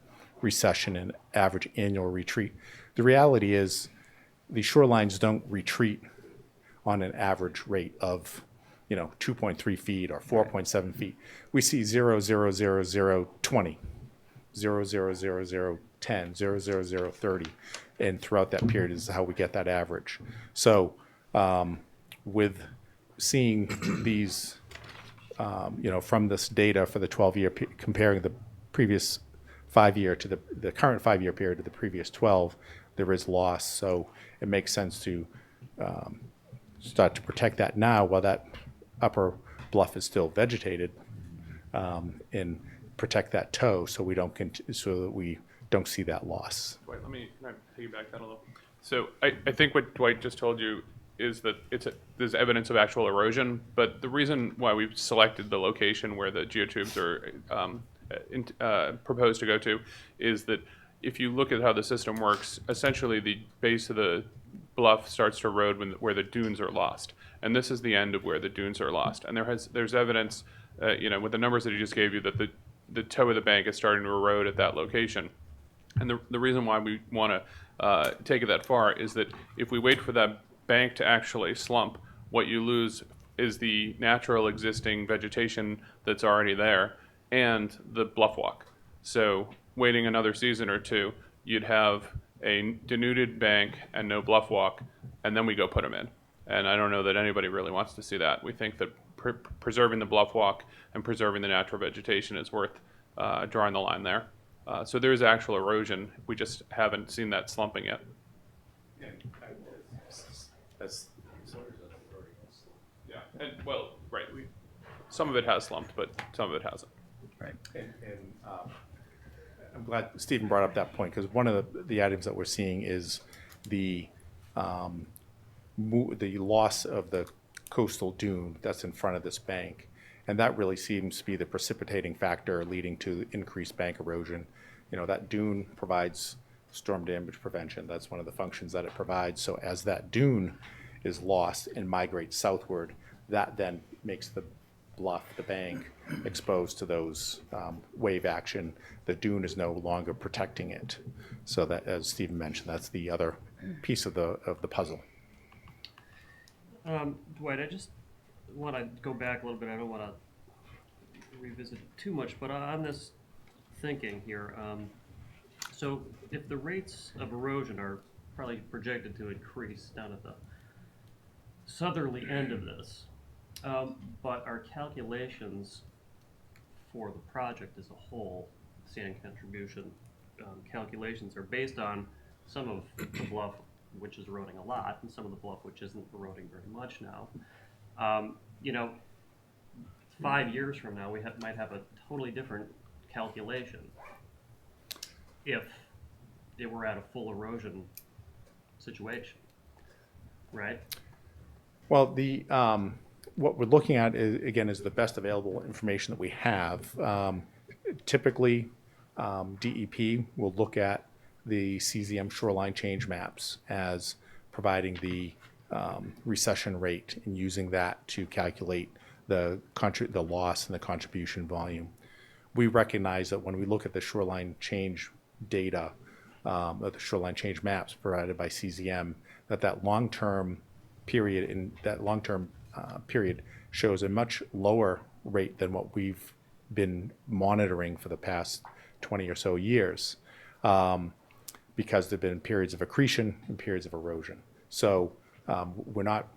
recession and average annual retreat. The reality is the shorelines don't retreat on an average rate of 2.3 feet or 4.7 feet. We see 0, 0, 0, 0, 20, 0, 0, 0, 0, 10, 0, 0, 0, 30. And throughout that period is how we get that average. So with seeing these, from this data for the 12-year, comparing the previous 5-year to the current 5-year period to the previous 12, there is loss. So it makes sense to start to protect that now while that upper bluff is still vegetated, and protect that toe so we don't so that we don't see that loss. Dwight, can I piggyback that a little? So I think what Dwight just told you is that there's evidence of actual erosion, but the reason why we've selected the location where the geotubes are proposed to go to is that if you look at how the system works, essentially the base of the bluff starts to erode where the dunes are lost, and this is the end of where the dunes are lost. And there's evidence, with the numbers that he just gave you, that the toe of the bank is starting to erode at that location. And the reason why we want to take it that far is that if we wait for that bank to actually slump, what you lose is the natural existing vegetation that's already there and the bluff walk. So waiting another season or two, you'd have a denuded bank and no bluff walk, and then we go put them in. And I don't know that anybody really wants to see that. We think that preserving the bluff walk and preserving the natural vegetation is worth drawing the line there. So there is actual erosion. We just haven't seen that slumping yet. Yeah, and well, right. Some of it has slumped, but some of it hasn't. Right. And I'm glad Stephen brought up that point, because one of the items that we're seeing is the loss of the coastal dune that's in front of this bank. And that really seems to be the precipitating factor leading to increased bank erosion. That dune provides storm damage prevention. That's one of the functions that it provides. So as that dune is lost and migrates southward, that then makes the bluff, the bank, exposed to those wave action. The dune is no longer protecting it. So that, as Stephen mentioned, that's the other piece of the puzzle. Dwight, I just want to go back a little bit. I don't want to revisit it too much, but on this thinking here, so if the rates of erosion are probably projected to increase down at the southerly end of this, but our calculations for the project as a whole, sand contribution calculations, are based on some of the bluff which is eroding a lot, and some of the bluff which isn't eroding very much now. 5 years from now, we might have a totally different calculation if it were at a full erosion situation, right? Well, what we're looking at is the best available information that we have. Typically, DEP will look at the CZM shoreline change maps as providing the recession rate and using that to calculate the loss and the contribution volume. We recognize that when we look at the shoreline change data, or the shoreline change maps provided by CZM, that long-term period period shows a much lower rate than what we've been monitoring for the past 20 or so years, because there have been periods of accretion and periods of erosion. So we're not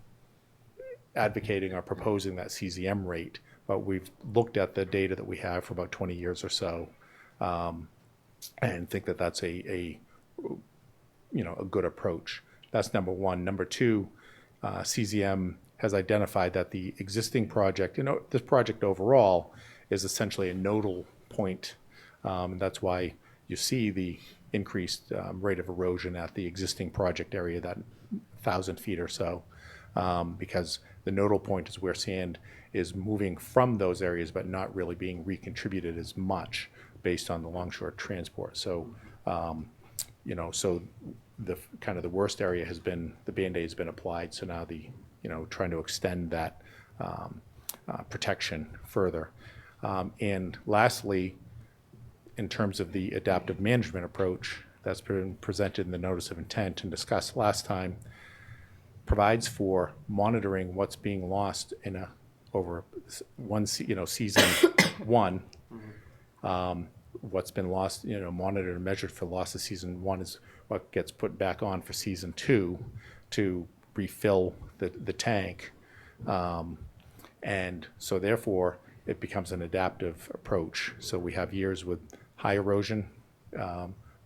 advocating or proposing that CZM rate, but we've looked at the data that we have for about 20 years or so, and think that that's a good approach. That's number one. Number two, CZM has identified that the existing project, this project overall is essentially a nodal point. That's why you see the increased rate of erosion at the existing project area, that 1,000 feet or so, because the nodal point is where sand is moving from those areas but not really being recontributed as much based on the longshore transport. So, so the kind of the worst area has been, the Band-Aid has been applied. So now trying to extend that protection further. And lastly, in terms of the adaptive management approach that's been presented in the notice of intent and discussed last time, provides for monitoring what's being lost over season one. What's been lost, monitored and measured for loss of season one is what gets put back on for season two to refill the tank. And so therefore it becomes an adaptive approach. So we have years with high erosion,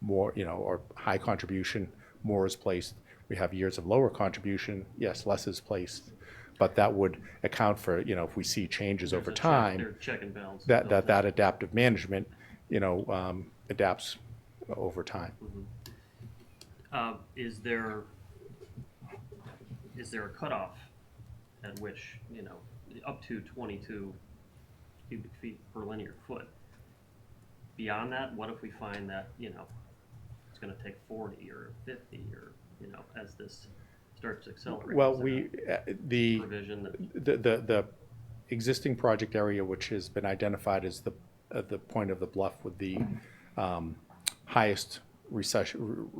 more, or high contribution, more is placed we have years of lower contribution, yes, less is placed, but that would account for, if we see changes over time, Their check and balance. that adaptive management, adapts over time. Is there a cutoff at which, up to 22 cubic feet per linear foot? Beyond that, what if we find that, it's gonna take 40 or 50 or, as this starts to accelerate? Well, Is there a the provision that, the existing project area, which has been identified as the point of the bluff with the highest recession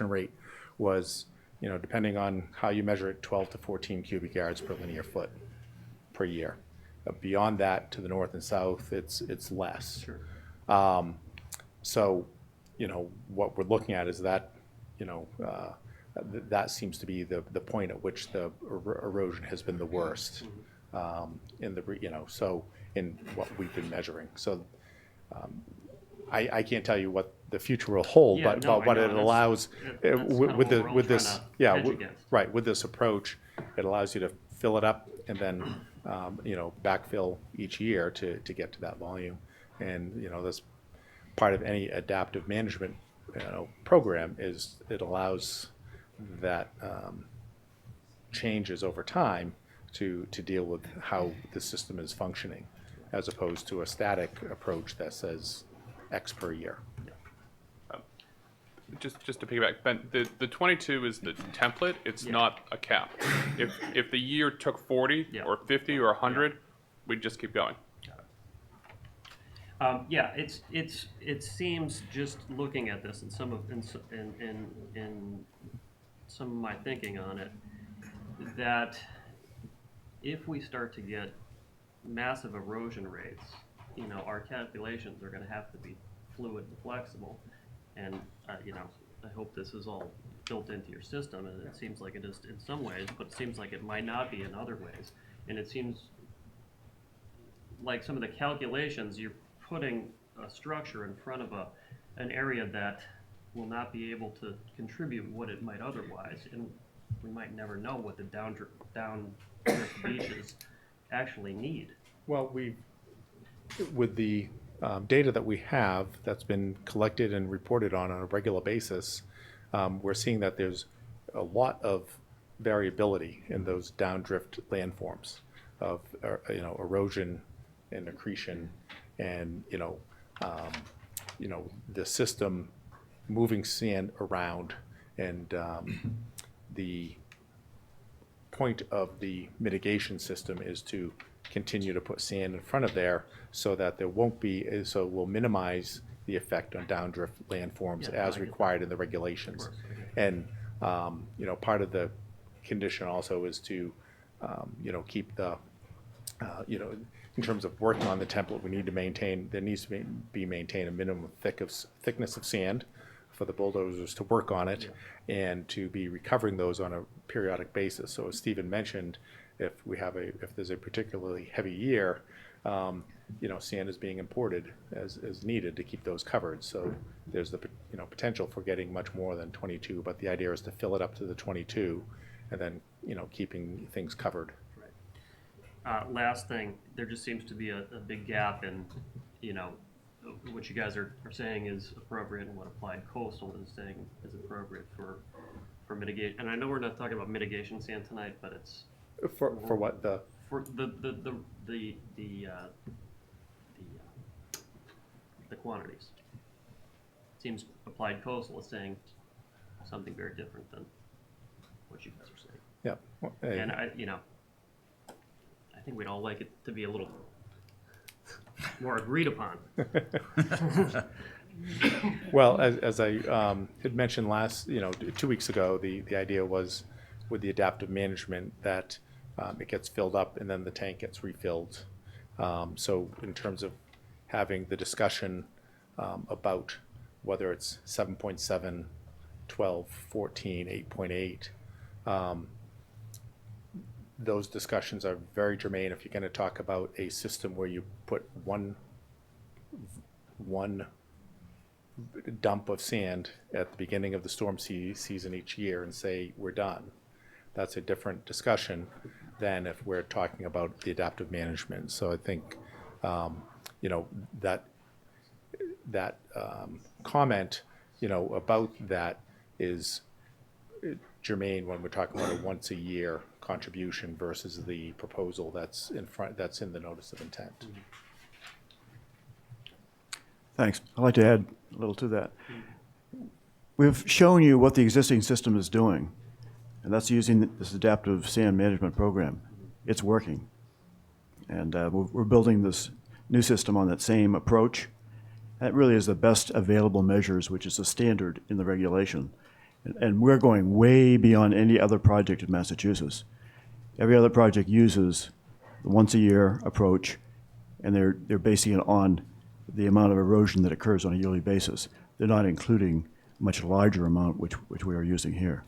rate was, depending on how you measure it, 12 to 14 cubic yards per linear foot per year. Beyond that, to the north and south, it's less. sure, So, what we're looking at is that, that seems to be the point at which the erosion has been the worst, in the, so in what we've been measuring. So, I can't tell you what the future will hold, Yeah, but no, what I it know, that's- allows, that's kind of what with we're all with this, trying to yeah, hedge against. right, with this approach, it allows you to fill it up and then, backfill each year to get to that volume. And, this part of any adaptive management, program is it allows that changes over time to deal with how the system is functioning, as opposed to a static approach that says X per year. Just to piggyback, Ben, the 22 is the template. It's not a cap. If the year took 40 Yeah. or 50 or 100, we'd just keep going. yeah, it seems, just looking at this and in some of my thinking on it, that if we start to get massive erosion rates, our calculations are gonna have to be fluid and flexible. And, I hope this is all built into your system, and it seems like it is in some ways, but it seems like it might not be in other ways. And it seems like some of the calculations, you're putting a structure in front of an area that will not be able to contribute what it might otherwise, and we might never know what the down beaches actually need. Well, with the data that we have that's been collected and reported on a regular basis, we're seeing that there's a lot of variability in those downdrift landforms of, erosion and accretion, and, the system moving sand around, and the point of the mitigation system is to continue to put sand in front of there so that there won't be, so we'll minimize the effect on downdrift landforms Yeah, as I get required in the regulations. Of course, I get And, part of the condition also is to, keep the, in terms of working on the template, there needs to be maintained a minimum thickness of sand for the bulldozers to work on it, and to be recovering those on a periodic basis. So as Stephen mentioned, if there's a particularly heavy year, sand is being imported as needed to keep those covered. So there's the, potential for getting much more than 22, but the idea is to fill it up to the 22, and then, keeping things covered. Last thing, there just seems to be a big gap in, what you guys are saying is appropriate and what Applied Coastal is saying is appropriate for mitigation. And I know we're not talking about mitigation sand tonight, but it's For what for the quantities. Seems Applied Coastal is saying something very different than what you guys are saying. yeah. Well, And I think we'd all like it to be a little more agreed upon. Well, as I had mentioned 2 weeks ago, the idea was with the adaptive management that it gets filled up and then the tank gets refilled. So in terms of having the discussion about whether it's 7.7, 12, 14, 8.8, those discussions are very germane if you're going to talk about a system where you put one dump of sand at the beginning of the storm season each year and say, we're done. That's a different discussion than if we're talking about the adaptive management. So I think, you know, that comment, you know, about that is germane when we're talking about a once a year contribution versus the proposal that's in the notice of intent. Thanks. I'd like to add a little to that. We've shown you what the existing system is doing, and that's using this adaptive sand management program. It's working. And we're building this new system on that same approach. That really is the best available measures, which is a standard in the regulation. And we're going way beyond any other project in Massachusetts. Every other project uses the once-a-year approach, and they're basing it on the amount of erosion that occurs on a yearly basis. They're not including a much larger amount, which we are using here.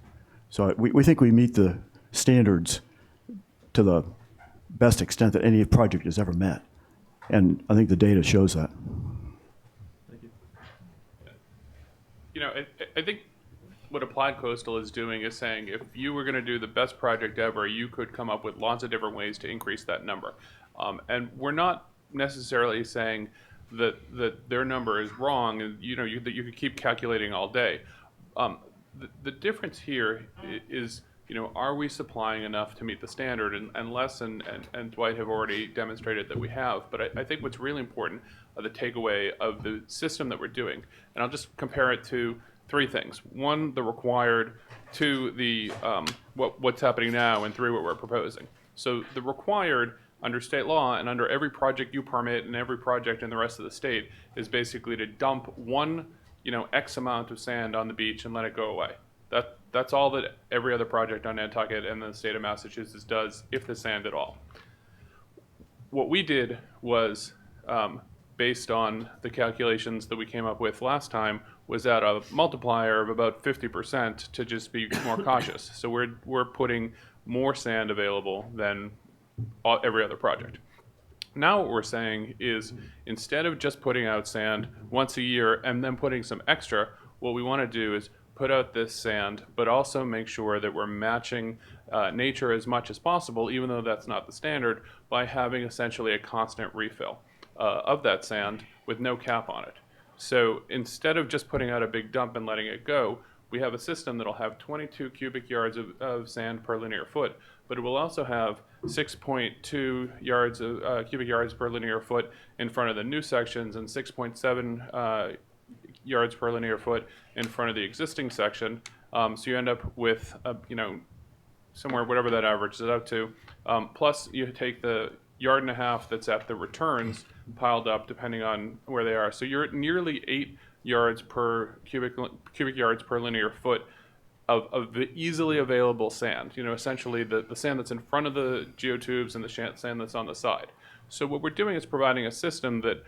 So we think we meet the standards to the best extent that any project has ever met. And I think the data shows that. You know, I think what Applied Coastal is doing is saying if you were going to do the best project ever, you could come up with lots of different ways to increase that number. And we're not necessarily saying that their number is wrong, and you know that you could keep calculating all day. The difference here is, you know, are we supplying enough to meet the standard? And Les and Dwight have already demonstrated that we have. But I think what's really important are the takeaway of the system that we're doing. And I'll just compare it to three things. One, the required. Two, the what's happening now. And three, what we're proposing. So the required under state law and under every project you permit and every project in the rest of the state is basically to dump one, you know, X amount of sand on the beach and let it go away. That's all that every other project on Nantucket and the state of Massachusetts does, if the sand at all. What we did was, based on the calculations that we came up with last time, was at a multiplier of about 50% to just be more cautious. So we're putting more sand available than every other project. Now what we're saying is, instead of just putting out sand once a year and then putting some extra, what we want to do is put out this sand, but also make sure that we're matching nature as much as possible, even though that's not the standard, by having essentially a constant refill of that sand with no cap on it. So instead of just putting out a big dump and letting it go, we have a system that'll have 22 cubic yards of sand per linear foot, but it will also have 6.2 yards of cubic yards per linear foot in front of the new sections and 6.7 yards per linear foot in front of the existing section. So you end up with, you know, somewhere, whatever that averages it out to. Plus, you take the yard and a half that's at the returns piled up, depending on where they are. So you're at nearly 8 yards per cubic yards per linear foot of the easily available sand. You know, essentially the sand that's in front of the geotubes and the sand that's on the side. So what we're doing is providing a system that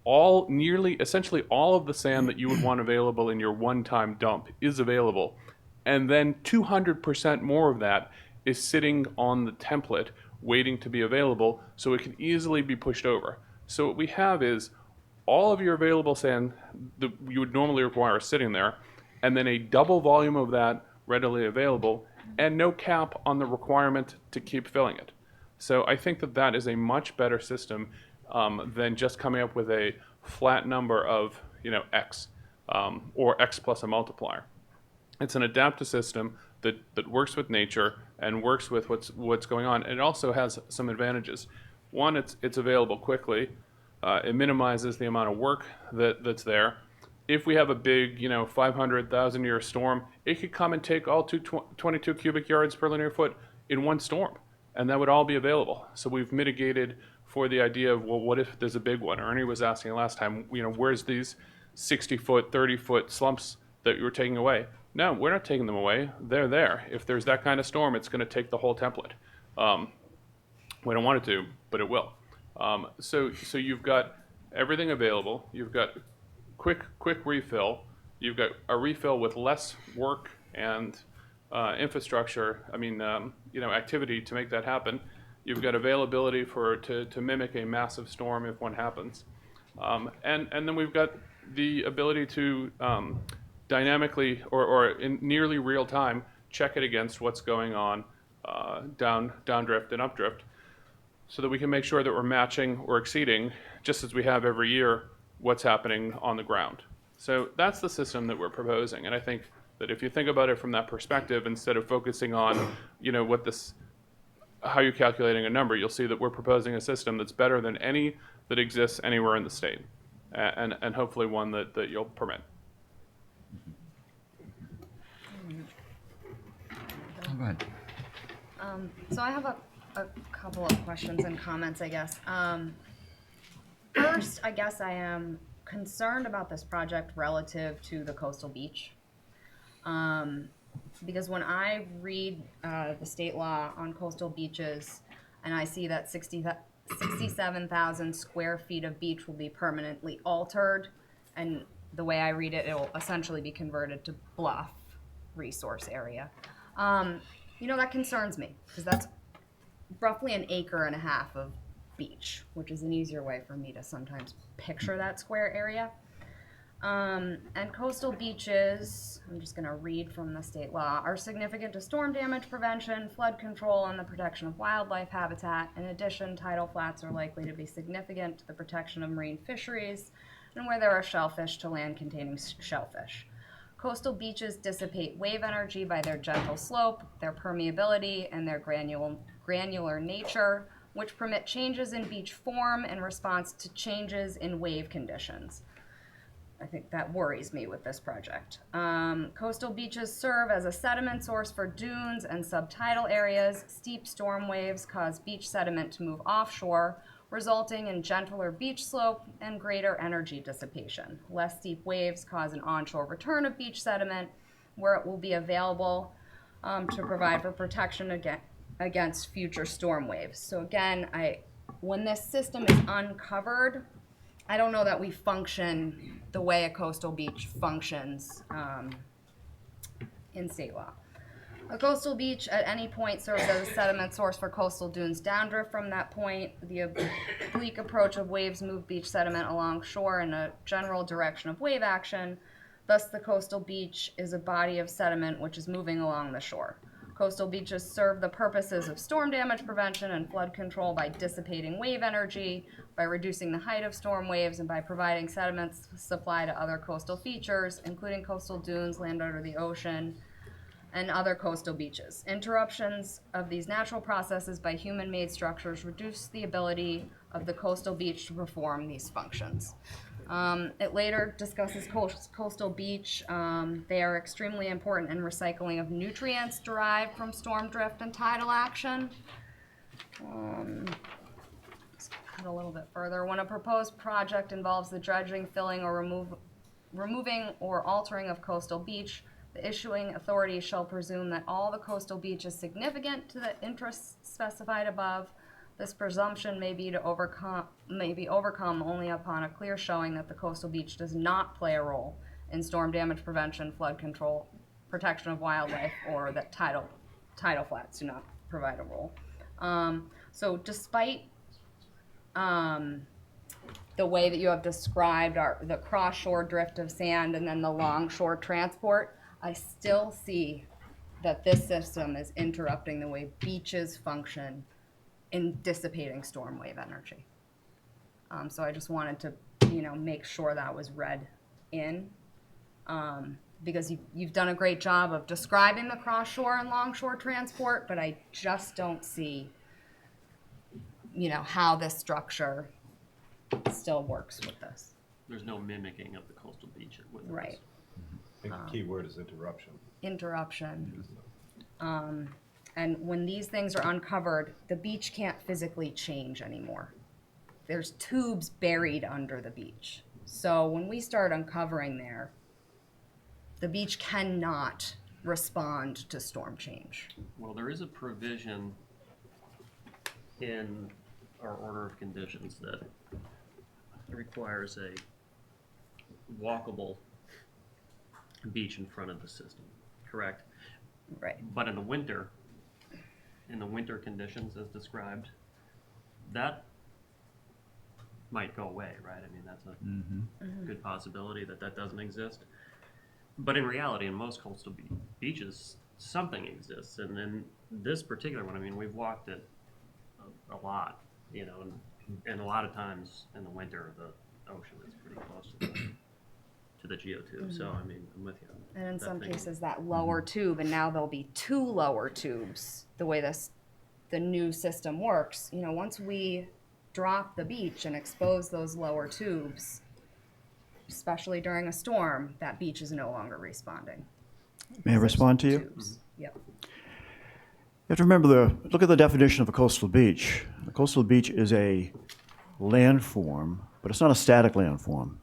essentially all of the sand that you would want available in your one-time dump is available, and then 200% more of that is sitting on the template waiting to be available, so it can easily be pushed over. So what we have is all of your available sand that you would normally require sitting there, and then a double volume of that readily available, and no cap on the requirement to keep filling it. So I think that is a much better system than just coming up with a flat number of, you know, X, or X plus a multiplier. It's an adaptive system that works with nature and works with what's going on. And it also has some advantages. One, it's available quickly. It minimizes the amount of work that's there. If we have a big, you know, 500,000 year storm, it could come and take all 22 cubic yards per linear foot in one storm, and that would all be available. So we've mitigated for the idea of, well, what if there's a big one? Ernie was asking last time, you know, where's these 60-foot, 30-foot slumps that you were taking away? No, we're not taking them away. They're there. If there's that kind of storm, it's going to take the whole template. We don't want it to, but it will. So you've got everything available. You've got quick refill. You've got a refill with less work and infrastructure. I mean, you know, activity to make that happen. You've got availability to mimic a massive storm if one happens, and then we've got the ability to dynamically or in nearly real time check it against what's going on downdrift and updrift, so that we can make sure that we're matching or exceeding, just as we have every year, what's happening on the ground. So that's the system that we're proposing, and I think that if you think about it from that perspective, instead of focusing on, how you're calculating a number, you'll see that we're proposing a system that's better than any that exists anywhere in the state, and hopefully one that you'll permit. Oh, go ahead. So I have a couple of questions and comments, I guess. First, I guess I am concerned about this project relative to the coastal beach. Because when I read the state law on coastal beaches, and I see that 67,000 square feet of beach will be permanently altered, and the way I read it, it will essentially be converted to bluff resource area. That concerns me, because that's roughly 1.5 acres of beach, which is an easier way for me to sometimes picture that square area. And coastal beaches, I'm just going to read from the state law, are significant to storm damage prevention, flood control, and the protection of wildlife habitat. In addition, tidal flats are likely to be significant to the protection of marine fisheries and where there are shellfish to land containing shellfish. Coastal beaches dissipate wave energy by their gentle slope, their permeability, and their granular nature, which permit changes in beach form in response to changes in wave conditions. I think that worries me with this project. Coastal beaches serve as a sediment source for dunes and subtidal areas. Steep storm waves cause beach sediment to move offshore, resulting in gentler beach slope and greater energy dissipation. Less steep waves cause an onshore return of beach sediment, where it will be available to provide for protection against future storm waves. So again, when this system is uncovered, I don't know that we function the way a coastal beach functions in state law. A coastal beach at any point serves as a sediment source for coastal dunes downdrift from that point. The oblique approach of waves move beach sediment along shore in a general direction of wave action. Thus, the coastal beach is a body of sediment which is moving along the shore. Coastal beaches serve the purposes of storm damage prevention and flood control by dissipating wave energy, by reducing the height of storm waves, and by providing sediment supply to other coastal features, including coastal dunes, land under the ocean, and other coastal beaches. Interruptions of these natural processes by human-made structures reduce the ability of the coastal beach to perform these functions. It later discusses coastal beach. They are extremely important in recycling of nutrients derived from storm drift and tidal action. Let's cut a little bit further. When a proposed project involves the dredging, filling, or removing or altering of coastal beach, the issuing authority shall presume that all the coastal beach is significant to the interests specified above. This presumption may be overcome only upon a clear showing that the coastal beach does not play a role in storm damage prevention, flood control, protection of wildlife, or that tidal flats do not provide a role. So despite the way that you have described the cross-shore drift of sand and then the long-shore transport, I still see that this system is interrupting the way beaches function in dissipating storm wave energy. So I just wanted to, make sure that was read in, because you've done a great job of describing the cross-shore and long-shore transport, but I just don't see, how this structure still works with this. There's no mimicking of the coastal beach. Right. I think the key word is interruption. Interruption. And when these things are uncovered, the beach can't physically change anymore. There's tubes buried under the beach. So when we start uncovering there, the beach cannot respond to storm change. Well, there is a provision in our order of conditions that requires a walkable beach in front of the system, correct? Right. But in the winter conditions as described, that might go away, right? I mean, that's a good possibility that that doesn't exist. But in reality, in most coastal beaches, something exists. And in this particular one, I mean, we've walked it a lot, you know, and a lot of times in the winter, the ocean is pretty close to the geotube. So, I mean, I'm with you. And in That some thing- cases, that lower tube, and now there'll be two lower tubes, the way the new system works. You know, once we drop the beach and expose those lower tubes, especially during a storm, that beach is no longer responding. May I respond to you? Tubes. Yep. You have to remember look at the definition of a coastal beach. A coastal beach is a landform, but it's not a static landform.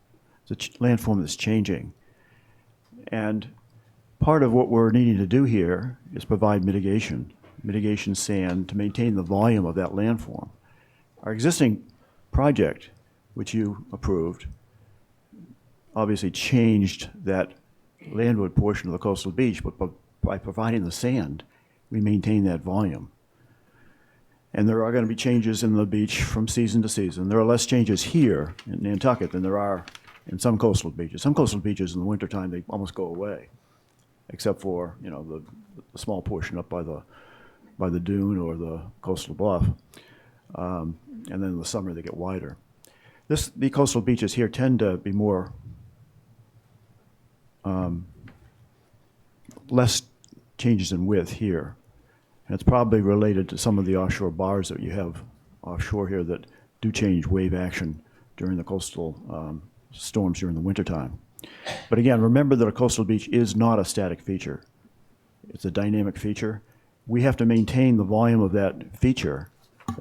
It's a landform that's changing. And part of what we're needing to do here is provide mitigation sand to maintain the volume of that landform. Our existing project, which you approved, obviously changed that landward portion of the coastal beach, but by providing the sand, we maintain that volume. And there are going to be changes in the beach from season to season. There are less changes here in Nantucket than there are in some coastal beaches. Some coastal beaches in the wintertime, they almost go away, except for, you know, the small portion up by the dune or the coastal bluff. And then in the summer, they get wider. The coastal beaches here tend to be more less changes in width here. And it's probably related to some of the offshore bars that you have offshore here that do change wave action during the coastal storms during the wintertime. But again, remember that a coastal beach is not a static feature. It's a dynamic feature. We have to maintain the volume of that feature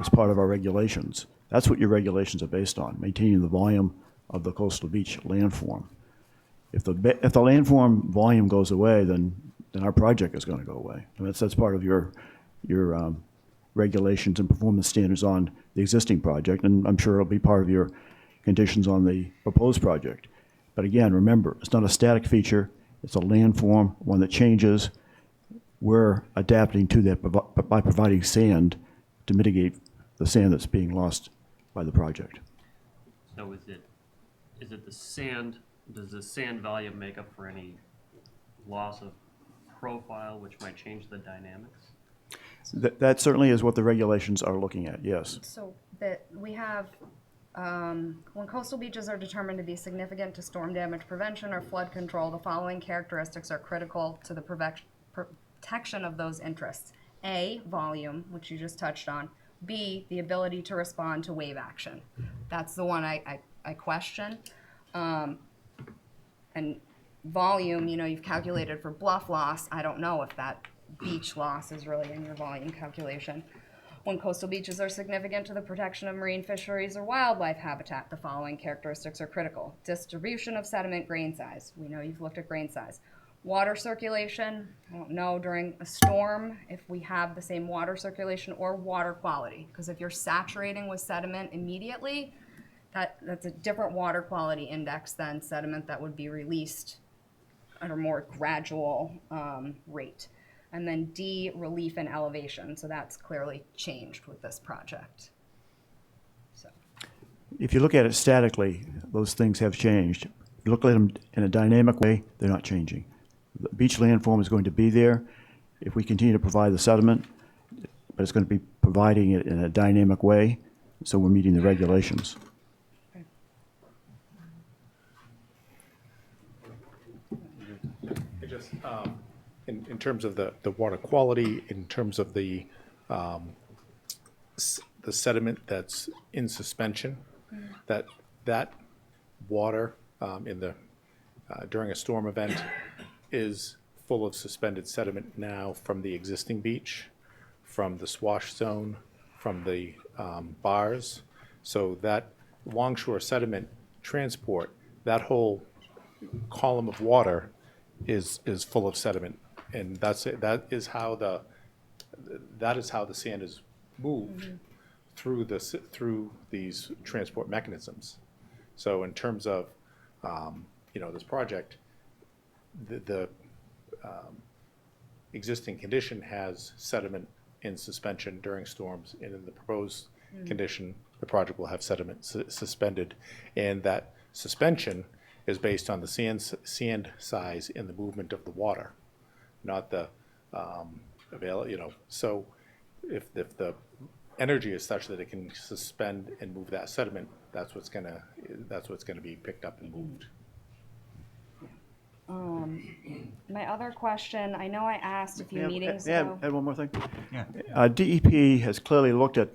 as part of our regulations. That's what your regulations are based on, maintaining the volume of the coastal beach landform. If the landform volume goes away, then our project is going to go away. And that's part of your regulations and performance standards on the existing project, and I'm sure it'll be part of your conditions on the proposed project. But again, remember, it's not a static feature. It's a landform, one that changes. We're adapting to that by providing sand to mitigate the sand that's being lost by the project. So is it the sand, does the sand volume make up for any loss of profile, which might change the dynamics? That certainly is what the regulations are looking at, yes. So that we have, when coastal beaches are determined to be significant to storm damage prevention or flood control, the following characteristics are critical to the protection of those interests. A, volume, which you just touched on. B, the ability to respond to wave action. That's the one I question. And volume, you know, you've calculated for bluff loss. I don't know if that beach loss is really in your volume calculation. When coastal beaches are significant to the protection of marine fisheries or wildlife habitat, the following characteristics are critical. Distribution of sediment grain size. We know you've looked at grain size. Water circulation, I don't know during a storm if we have the same water circulation, or water quality. Because if you're saturating with sediment immediately, that's a different water quality index than sediment that would be released at a more gradual rate. And then D, relief and elevation. So that's clearly changed with this project. So. If you look at it statically, those things have changed. If you look at them in a dynamic way, they're not changing. The beach landform is going to be there if we continue to provide the sediment, but it's going to be providing it in a dynamic way, so we're meeting the regulations. Just in terms of the water quality, in terms of the sediment that's in suspension, that water during a storm event is full of suspended sediment now from the existing beach, from the swash zone, from the bars. So that longshore sediment transport, that whole column of water is full of sediment, and that is how the sand is moved through these transport mechanisms. So in terms of this project, the existing condition has sediment in suspension during storms, and in the proposed condition, the project will have sediment suspended, and that suspension is based on the sand size and the movement of the water, not the So if the energy is such that it can suspend and move that sediment, that's what's gonna be picked up and moved. My other question, I know I asked a few meetings May I ago. add one more thing? Yeah. DEP has clearly looked at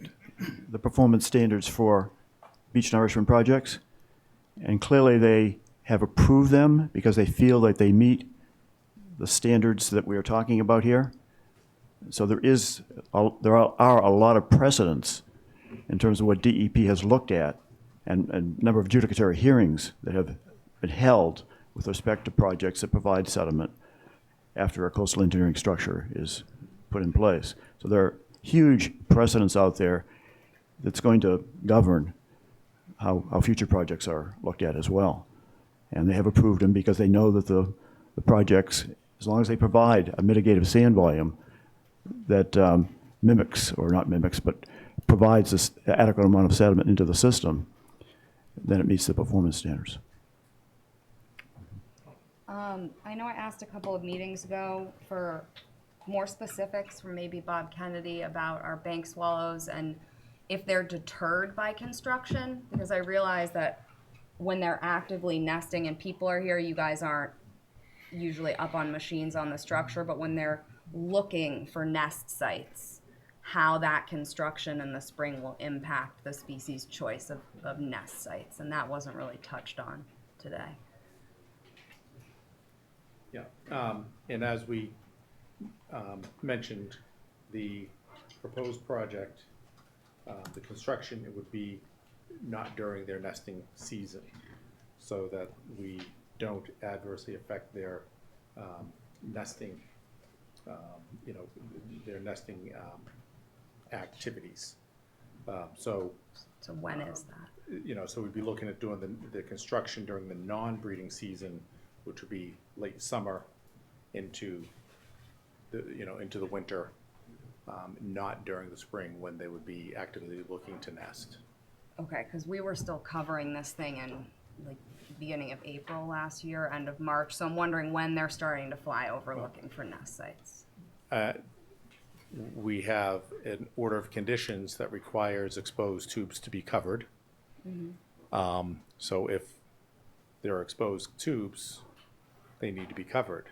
the performance standards for beach nourishment projects, and clearly they have approved them because they feel that they meet the standards that we are talking about here. So there are a lot of precedents in terms of what DEP has looked at, and a number of adjudicatory hearings that have been held with respect to projects that provide sediment after a coastal engineering structure is put in place. So there are huge precedents out there that's going to govern how future projects are looked at as well. And they have approved them because they know that the projects, as long as they provide a mitigative sand volume that mimics, or not mimics, but provides this adequate amount of sediment into the system, then it meets the performance standards. I know I asked a couple of meetings ago for more specifics from maybe Bob Kennedy about our bank swallows and if they're deterred by construction, because I realize that when they're actively nesting and people are here, you guys aren't usually up on machines on the structure, but when they're looking for nest sites, how that construction in the spring will impact the species choice of nest sites, and that wasn't really touched on today. Yeah, and as we mentioned, the proposed project, the construction, it would be not during their nesting season, so that we don't adversely affect their nesting, their nesting activities. So when is that? So we'd be looking at doing the construction during the non-breeding season, which would be late summer into the winter, not during the spring when they would be actively looking to nest. Okay, because we were still covering this thing in like beginning of April last year, end of March, so I'm wondering when they're starting to fly over looking for nest sites. We have an order of conditions that requires exposed tubes to be covered. Mm-hmm. So if there are exposed tubes, they need to be covered.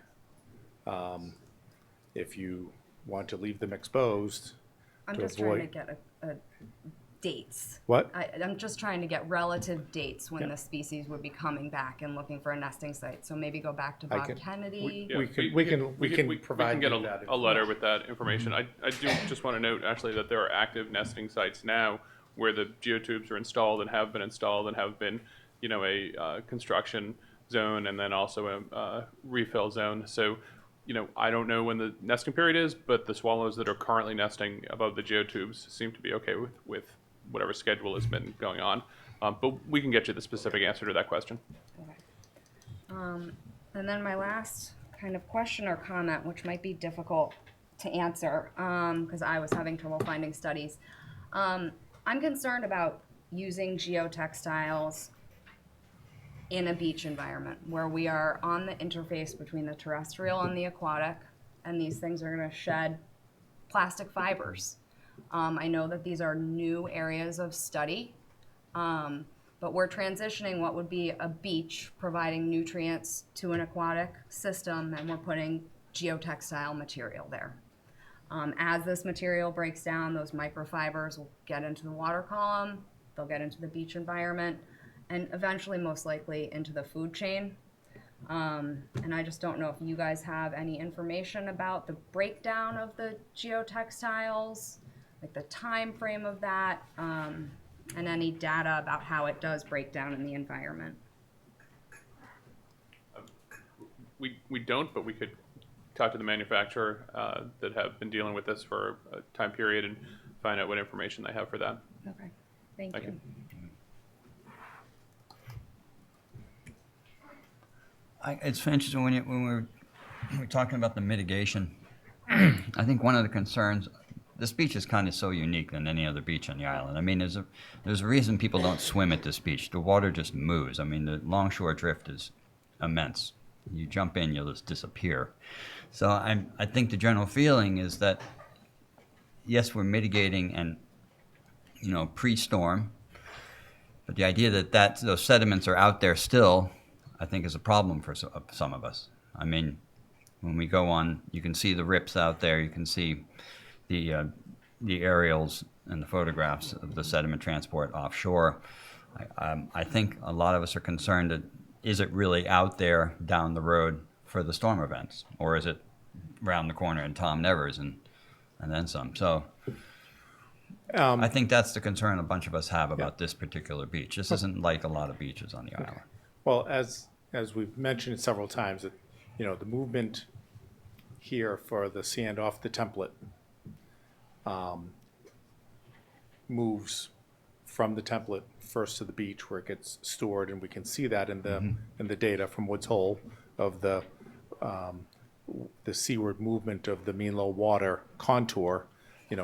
If you want to leave them exposed, I'm just trying to get a dates. What? I'm just trying to get relative dates when Yeah. the species would be coming back and looking for a nesting site. So maybe go back to Bob Kennedy. Yeah, we can provide get you that a letter with that information. I do just want to note actually that there are active nesting sites now where the geotubes are installed and have been, a construction zone and then also a refill zone. So, I don't know when the nesting period is, but the swallows that are currently nesting above the geotubes seem to be okay with whatever schedule has been going on. But we can get you the specific answer to that question. Okay. And then my last kind of question or comment, which might be difficult to answer because I was having trouble finding studies. I'm concerned about using geotextiles in a beach environment where we are on the interface between the terrestrial and the aquatic, and these things are going to shed plastic fibers. I know that these are new areas of study, but we're transitioning what would be a beach providing nutrients to an aquatic system, and we're putting geotextile material there. As this material breaks down, those microfibers will get into the water column, they'll get into the beach environment, and eventually, most likely, into the food chain. And I just don't know if you guys have any information about the breakdown of the geotextiles, like the time frame of that, and any data about how it does break down in the environment. We don't, but we could talk to the manufacturer that have been dealing with this for a time period and find out what information they have for that. Okay, thank you. It's interesting when we're talking about the mitigation. I think one of the concerns this beach is kind of so unique than any other beach on the island. I mean, there's a reason people don't swim at this beach. The water just moves. I mean, the longshore drift is immense. You jump in, you'll just disappear. So I think the general feeling is that, yes, we're mitigating and, pre-storm, but the idea that those sediments are out there still, I think is a problem for some of us. I mean, when we go on, you can see the rips out there. You can see the aerials and the photographs of the sediment transport offshore. I think a lot of us are concerned that, is it really out there down the road for the storm events, or is it around the corner in Tom Nevers and then some? So I think that's the concern a bunch of us have about this particular beach. This isn't like a lot of beaches on the island. Well, as we've mentioned several times, that, the movement here for the sand off the template moves from the template first to the beach where it gets stored, and we can see that in the data from Woods Hole of the seaward movement of the mean low water contour,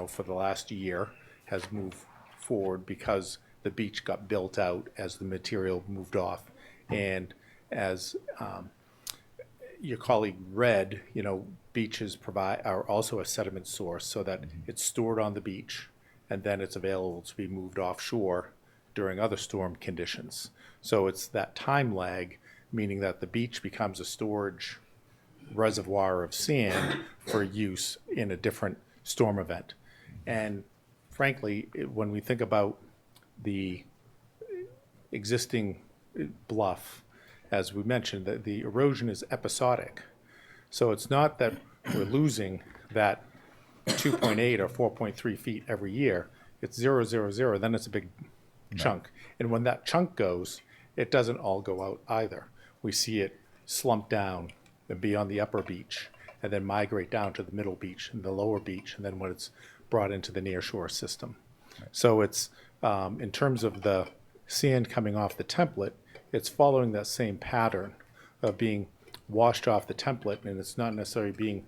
for the last year has moved forward because the beach got built out as the material moved off. And as your colleague read, beaches are also a sediment source, so that it's stored on the beach and then it's available to be moved offshore during other storm conditions. So it's that time lag, meaning that the beach becomes a storage reservoir of sand for use in a different storm event. And frankly, when we think about the existing bluff, as we mentioned, that the erosion is episodic. So it's not that we're losing that 2.8 or 4.3 feet every year. It's 0, 0, 0, then it's a big chunk. And when that chunk goes, it doesn't all go out either. We see it slump down and be on the upper beach, and then migrate down to the middle beach and the lower beach, and then when it's brought into the nearshore system. Right. So it's, in terms of the sand coming off the template, it's following that same pattern of being washed off the template, and it's not necessarily being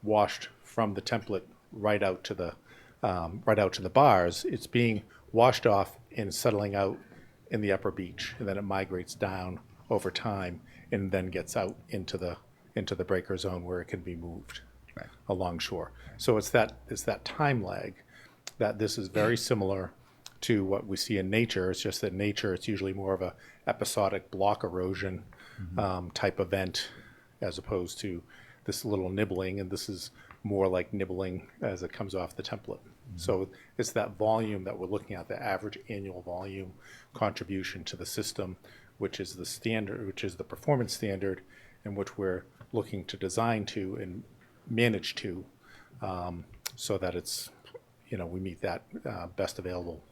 washed from the template right out to the bars. It's being washed off and settling out in the upper beach, and then it migrates down over time and then gets out into the breaker zone where it can be moved along shore. So it's that time lag that this is very similar to what we see in nature. It's just that in nature, it's usually more of a episodic block erosion type event, as opposed to this little nibbling, and this is more like nibbling as it comes off the template. So it's that volume that we're looking at, the average annual volume contribution to the system, which is the standard, which is the performance standard, and which we're looking to design to and manage to, so that it's, we meet that best available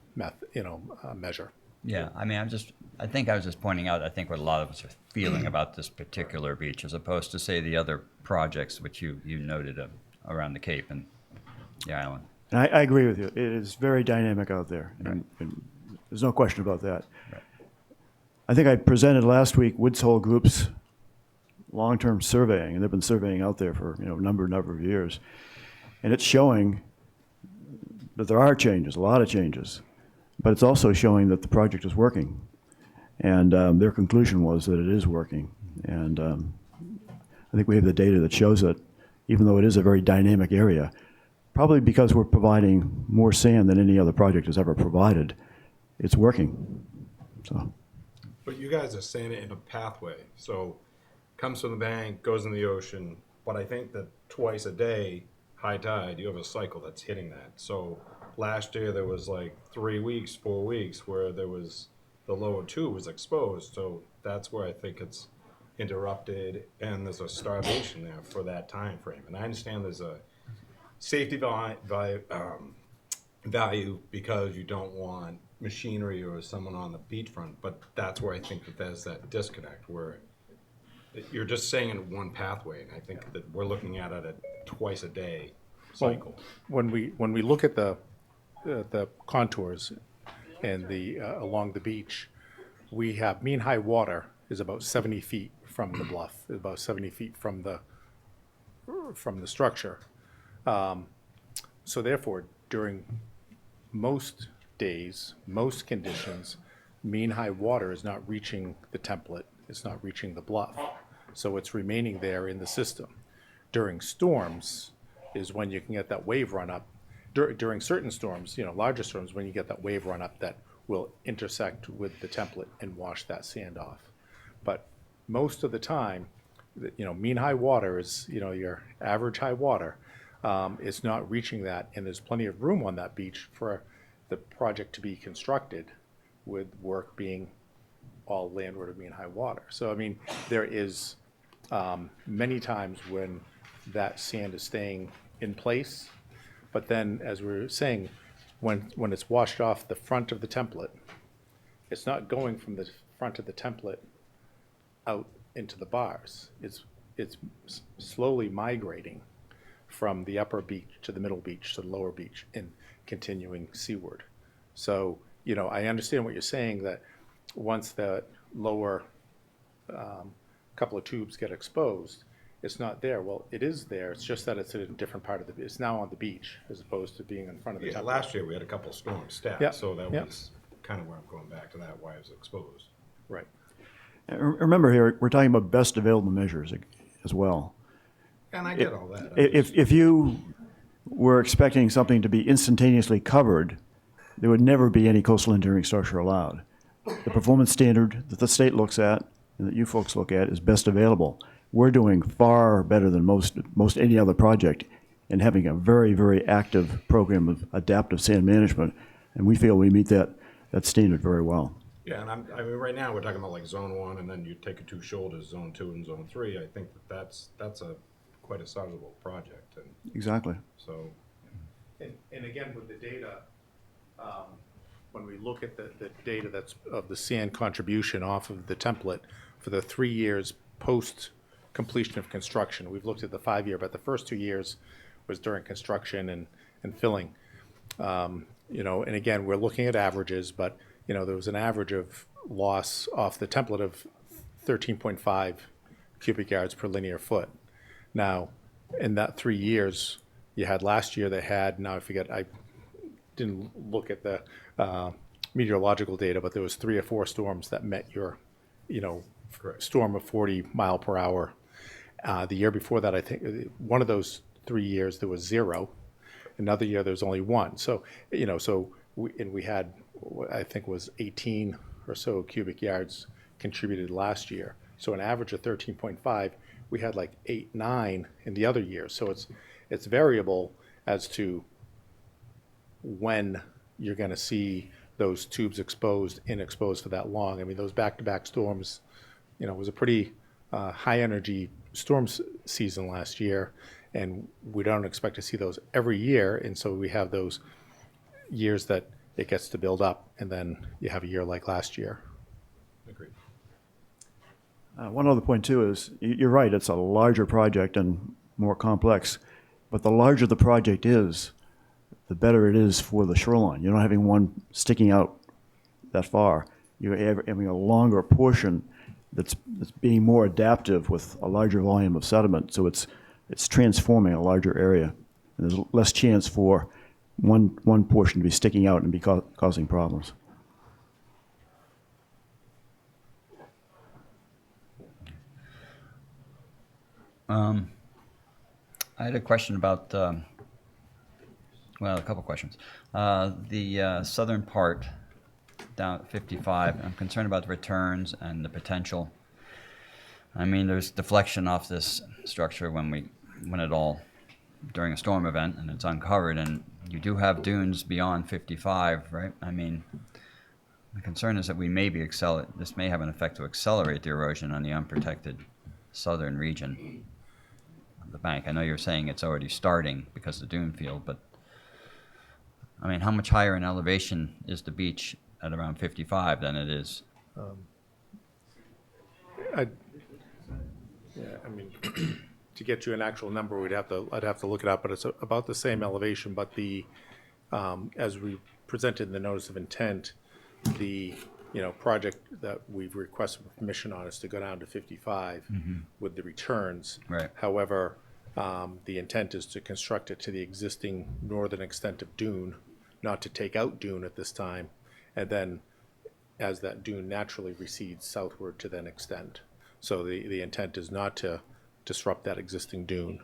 measure. Yeah, I mean, I think I was just pointing out, I think what a lot of us are feeling about this particular beach, as opposed to, say, the other projects which you noted around the Cape and the island. And I agree with you. It is very dynamic out there, and there's no question about that. Right. I think I presented last week Woods Hole Group's long-term surveying, and they've been surveying out there for a number of years, and it's showing that there are changes, a lot of changes, but it's also showing that the project is working, and their conclusion was that it is working, and I think we have the data that shows that, even though it is a very dynamic area, probably because we're providing more sand than any other project has ever provided, it's working. So. But you guys are saying it in a pathway. So comes from the bank, goes in the ocean. But I think that twice a day, high tide, you have a cycle that's hitting that. So last year there was like 3 weeks, 4 weeks where there was the lower two was exposed. So that's where I think it's interrupted, and there's a starvation there for that time frame. And I understand there's a safety value because you don't want machinery or someone on the beachfront, but that's where I think that there's that disconnect where you're just saying in one pathway, and I think that we're looking at it at twice a day cycle. Well, when we look at the contours and the along the beach, we have mean high water is about 70 feet from the bluff, about 70 feet from the structure. So therefore, during most days, most conditions, mean high water is not reaching the template, it's not reaching the bluff. So it's remaining there in the system. During storms is when you can get that wave run up. During certain storms, larger storms, when you get that wave run up that will intersect with the template and wash that sand off. But most of the time, mean high water is, your average high water, is not reaching that, and there's plenty of room on that beach for the project to be constructed with work being all landward of mean high water. So, I mean, there is many times when that sand is staying in place, but then, as we were saying, when it's washed off the front of the template, it's not going from the front of the template out into the bars. It's slowly migrating from the upper beach to the middle beach to the lower beach and continuing seaward. So, I understand what you're saying, that once the lower couple of tubes get exposed, it's not there. Well, it is there. It's just that it's in a different part of it's now on the beach as opposed to being in front of the temple. Last year we had a couple of storms stacked, Yeah, so that yeah. was kind of where I'm going back to that, why it was exposed. Right. And remember here, we're talking about best available measures as well. And I get all that. If you were expecting something to be instantaneously covered, there would never be any coastal engineering structure allowed. The performance standard that the state looks at and that you folks look at is best available. We're doing far better than most any other project and having a very, very active program of adaptive sand management, and we feel we meet that standard very well. Yeah, and I mean, right now we're talking about like zone 1, and then you take it 2 shoulders, zone 2 and zone 3. I think that's quite a sizable project, and Exactly. so. And again, with the data, when we look at the data that's of the sand contribution off of the template for the 3 years post completion of construction, we've looked at the 5-year, but the first 2 years was during construction and filling. And again, we're looking at averages, but there was an average of loss off the template of 13.5 cubic yards per linear foot. Now, in that 3 years, you had last year now I forget, I didn't look at the meteorological data, but there was 3 or 4 storms that met your, Correct. storm of 40 mile per hour. The year before that, I think one of those 3 years there was 0. Another year there was only 1. So, we had, I think it was 18 or so cubic yards contributed last year. So an average of 13.5, we had like 8, 9 in the other years. So it's variable as to when you're going to see those tubes exposed for that long. I mean, those back-to-back storms, it was a pretty high energy storm season last year, and we don't expect to see those every year. And so we have those years that it gets to build up, and then you have a year like last year. Agreed. One other point too is, you're right, it's a larger project and more complex, but the larger the project is, the better it is for the shoreline. You're not having one sticking out that far. You're having a longer portion that's being more adaptive with a larger volume of sediment, so it's transforming a larger area. And there's less chance for one portion to be sticking out and be causing problems. I had a question about, a couple questions. The southern part down at 55, I'm concerned about the returns and the potential. I mean, there's deflection off this structure when it all, during a storm event, and it's uncovered, and you do have dunes beyond 55, right? I mean, the concern is that this may have an effect to accelerate the erosion on the unprotected southern region of the bank. I know you're saying it's already starting because of the dune field, but I mean, how much higher in elevation is the beach at around 55 than it is? I mean, to get you an actual number, I'd have to look it up, but it's about the same elevation. But as we presented in the notice of intent, the project that we've requested permission on is to go down to 55 with the returns. Right. However, The intent is to construct it to the existing northern extent of dune, not to take out dune at this time, and then as that dune naturally recedes southward to then extend. So the intent is not to disrupt that existing dune,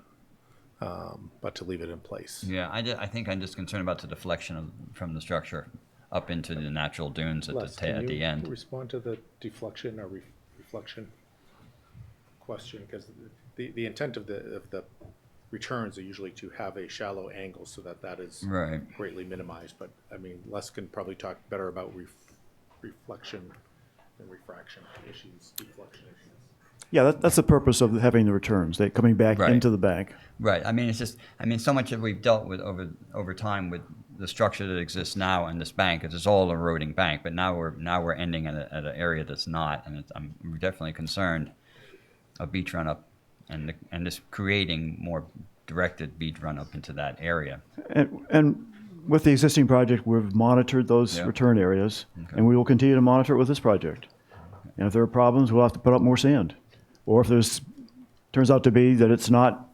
but to leave it in place. Yeah, I think I'm just concerned about the deflection from the structure up into the natural dunes at Les, at the can you end. respond to the deflection or reflection question? Because the intent of the returns are usually to have a shallow angle so that is Right. greatly minimized. But I mean, Les can probably talk better about reflection and refraction issues, deflection issues. Yeah, that's the purpose of having the returns. They're coming back Right. into the bank. Right. I mean, it's just, I mean, so much that we've dealt with over time with the structure that exists now in this bank. It's all eroding bank, but now we're ending at an area that's not, and I'm definitely concerned of beach run up and just creating more directed beach run up into that area. And with the existing project, we've monitored those Yeah. return areas, and we will continue to monitor it with this project. And if there are problems, we'll have to put up more sand. Or if turns out to be that it's not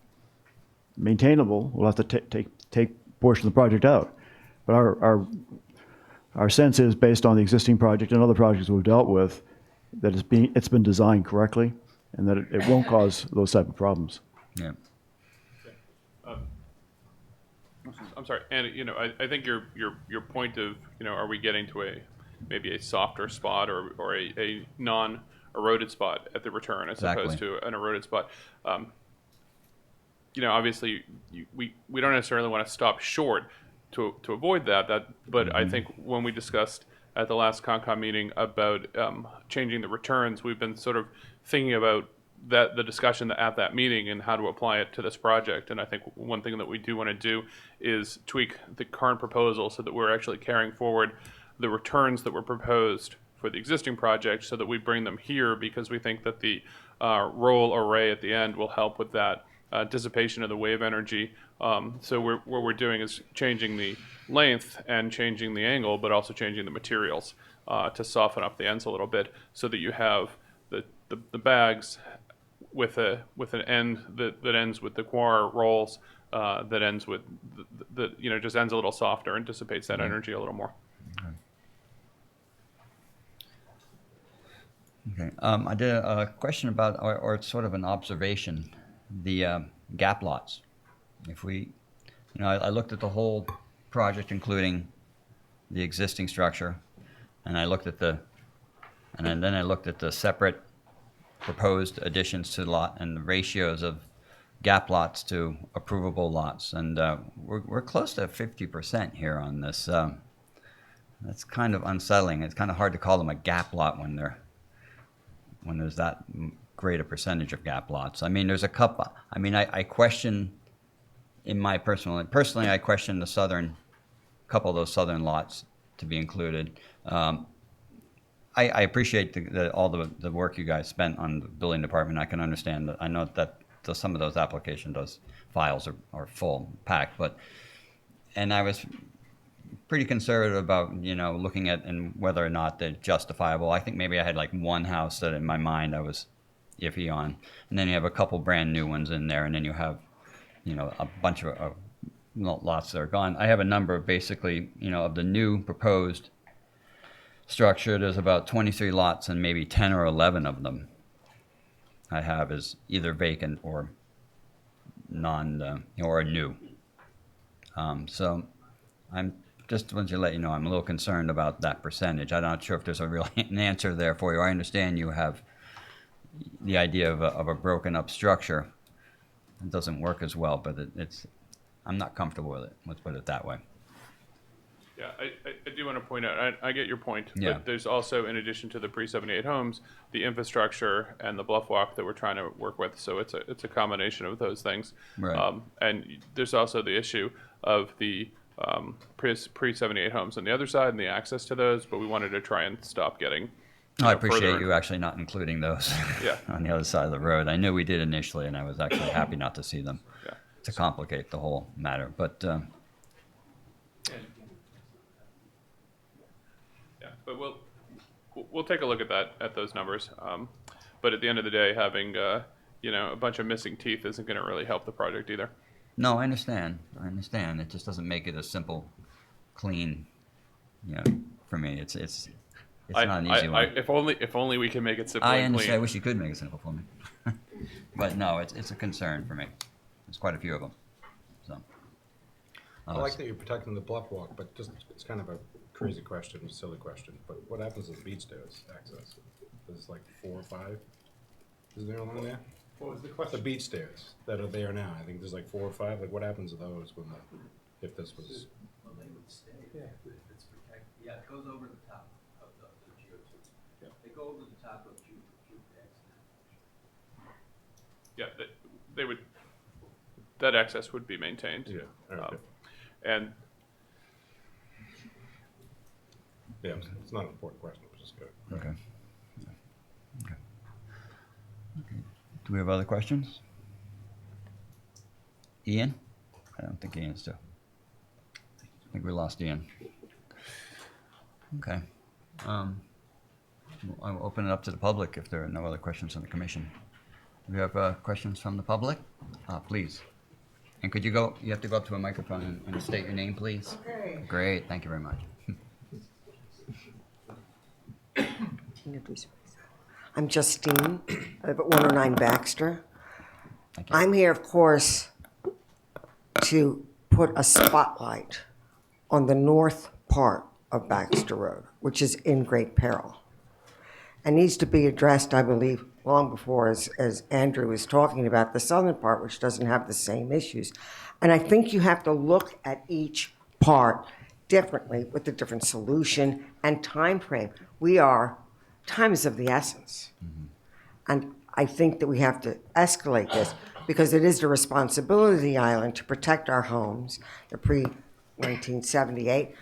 maintainable, we'll have to take portion of the project out. But our sense is, based on the existing project and other projects we've dealt with, that it's been designed correctly, and that it won't cause those type of problems. Yeah. I'm sorry, and I think your point of are we getting to maybe a softer spot or a non-eroded spot at the return as Exactly. opposed to an eroded spot. Obviously we don't necessarily want to stop short to avoid that. But I think when we discussed at the last Concom meeting about changing the returns, we've been sort of thinking about the discussion at that meeting and how to apply it to this project. And I think one thing that we do want to do is tweak the current proposal so that we're actually carrying forward the returns that were proposed for the existing project so that we bring them here, because we think that the roll array at the end will help with that dissipation of the wave energy. So what we're doing is changing the length and changing the angle, but also changing the materials to soften up the ends a little bit so that you have the bags with an end that ends with the coir rolls that ends with just ends a little softer and dissipates that energy a little more. Okay. I did a question about, or it's sort of an observation, the gap lots. If we, I looked at the whole project, including the existing structure, and I looked at and then I looked at the separate proposed additions to the lot and the ratios of gap lots to approvable lots, and we're close to 50% here on this. That's kind of unsettling. It's kind of hard to call them a gap lot when there's that great a percentage of gap lots. I mean, there's a couple. I mean, I question, personally, I question the couple of those southern lots to be included. I appreciate all the work you guys spent on the building department. I can understand that. I know that some of those those files are full packed, and I was pretty conservative about looking at and whether or not they're justifiable. I think maybe I had like one house that in my mind I was iffy on, and then you have a couple brand new ones in there, and then you have a bunch of lots that are gone. I have a number of basically of the new proposed structure. There's about 23 lots, and maybe 10 or 11 of them I have is either vacant or or new. So I'm just wanted to let you know I'm a little concerned about that percentage. I'm not sure if there's an answer there for you. I understand you have the idea of a broken up structure. It doesn't work as well, but I'm not comfortable with it. Let's put it that way. Yeah, I do want to point out, I get your point, Yeah. but there's also, in addition to the pre-78 homes, the infrastructure and the bluff walk that we're trying to work with. So it's a combination of those things. Right. And there's also the issue of the pre-78 homes on the other side and the access to those, but we wanted to try and stop getting I appreciate further. you actually not including those Yeah. on the other side of the road. I knew we did initially, and I was actually happy not to see them Yeah. to complicate the whole matter. But Yeah, but we'll take a look at those numbers. But at the end of the day, having a bunch of missing teeth isn't going to really help the project either. No, I understand. I understand. It just doesn't make it a simple, clean, for me. It's not an easy one. If only we can make it simple I and understand. I clean. wish you could make it simple for me. But no, it's a concern for me. There's quite a few of them. So. I like that you're protecting the bluff walk, but just, it's kind of a crazy question, a silly question, but what happens if beach stairs access? There's like 4 or 5? Is there along there? What was the question? The beach stairs that are there now, I think there's like 4 or 5, like what happens to those when if this was? Well, they would stay. Yeah. It's protected. Yeah, it goes over the top of the GO2. Yeah. They go over the top of Yeah, they would. That access would be maintained. Yeah. Okay. And Yeah, it's not an important question, but just good. Okay. Yeah. Okay. Okay. Do we have other questions? Ian? I don't think Ian's still. I think we lost Ian. Okay. I'll open it up to the public if there are no other questions from the commission. Do we have questions from the public? Please. And could you have to go up to a microphone and state your name, please? Okay. Great, thank you very much. I'm Justine. I live at 109 Baxter. Thank you. I'm here, of course, to put a spotlight on the north part of Baxter Road, which is in great peril, and needs to be addressed, I believe, long before, as Andrew was talking about, the southern part, which doesn't have the same issues. And I think you have to look at each part differently with a different solution and time frame. Time is of the essence. Mm-hmm. And I think that we have to escalate this because it is the responsibility of the island to protect our homes, the pre-1978,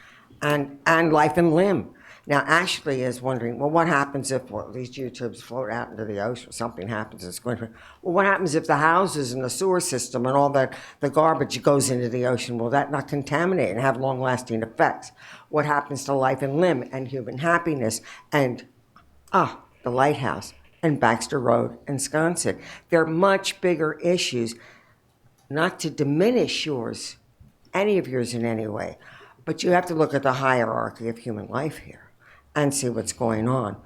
and life and limb. Now, Ashley is wondering, well, what happens if these geotubes float out into the ocean? Something happens. It's going to. Well, what happens if the houses and the sewer system and all that, the garbage goes into the ocean? Will that not contaminate and have long-lasting effects? What happens to life and limb and human happiness and the lighthouse and Baxter Road and Sconset? They're much bigger issues. Not to diminish yours, any of yours in any way, but you have to look at the hierarchy of human life here and see what's going on.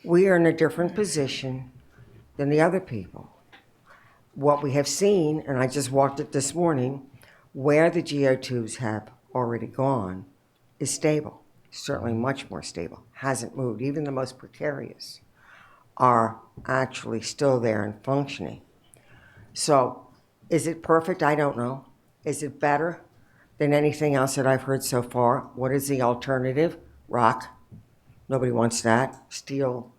We are in a different position than the other people. What we have seen, and I just walked it this morning, where the geotubes have already gone is stable, certainly much more stable, hasn't moved. Even the most precarious are actually still there and functioning. So is it perfect? I don't know. Is it better than anything else that I've heard so far? What is the alternative? Rock. Nobody wants that. Steel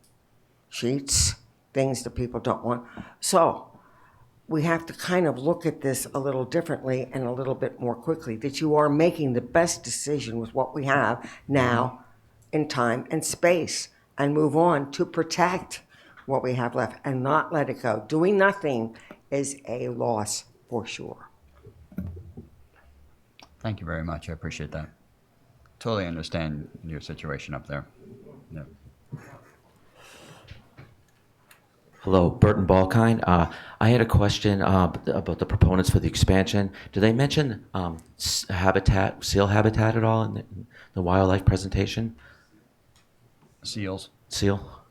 sheets, things that people don't want. So we have to kind of look at this a little differently and a little bit more quickly, that you are making the best decision with what we have now in time and space and move on to protect what we have left and not let it go. Doing nothing is a loss for sure. Thank you very much. I appreciate that. Totally understand your situation up there. Yeah. Hello, Burton Balkine. I had a question about the proponents for the expansion. Do they mention seal habitat at all in the wildlife presentation? Seals? Seal?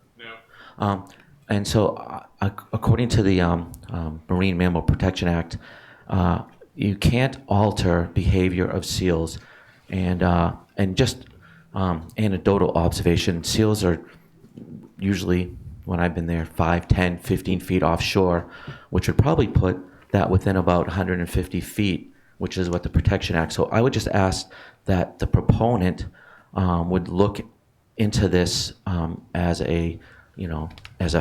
no. And so, according to the Marine Mammal Protection Act, you can't alter behavior of seals, and just anecdotal observation, seals are usually, when I've been there, 5, 10, 15 feet offshore, which would probably put that within about 150 feet, which is what the Protection Act. So I would just ask that the proponent would look into this as a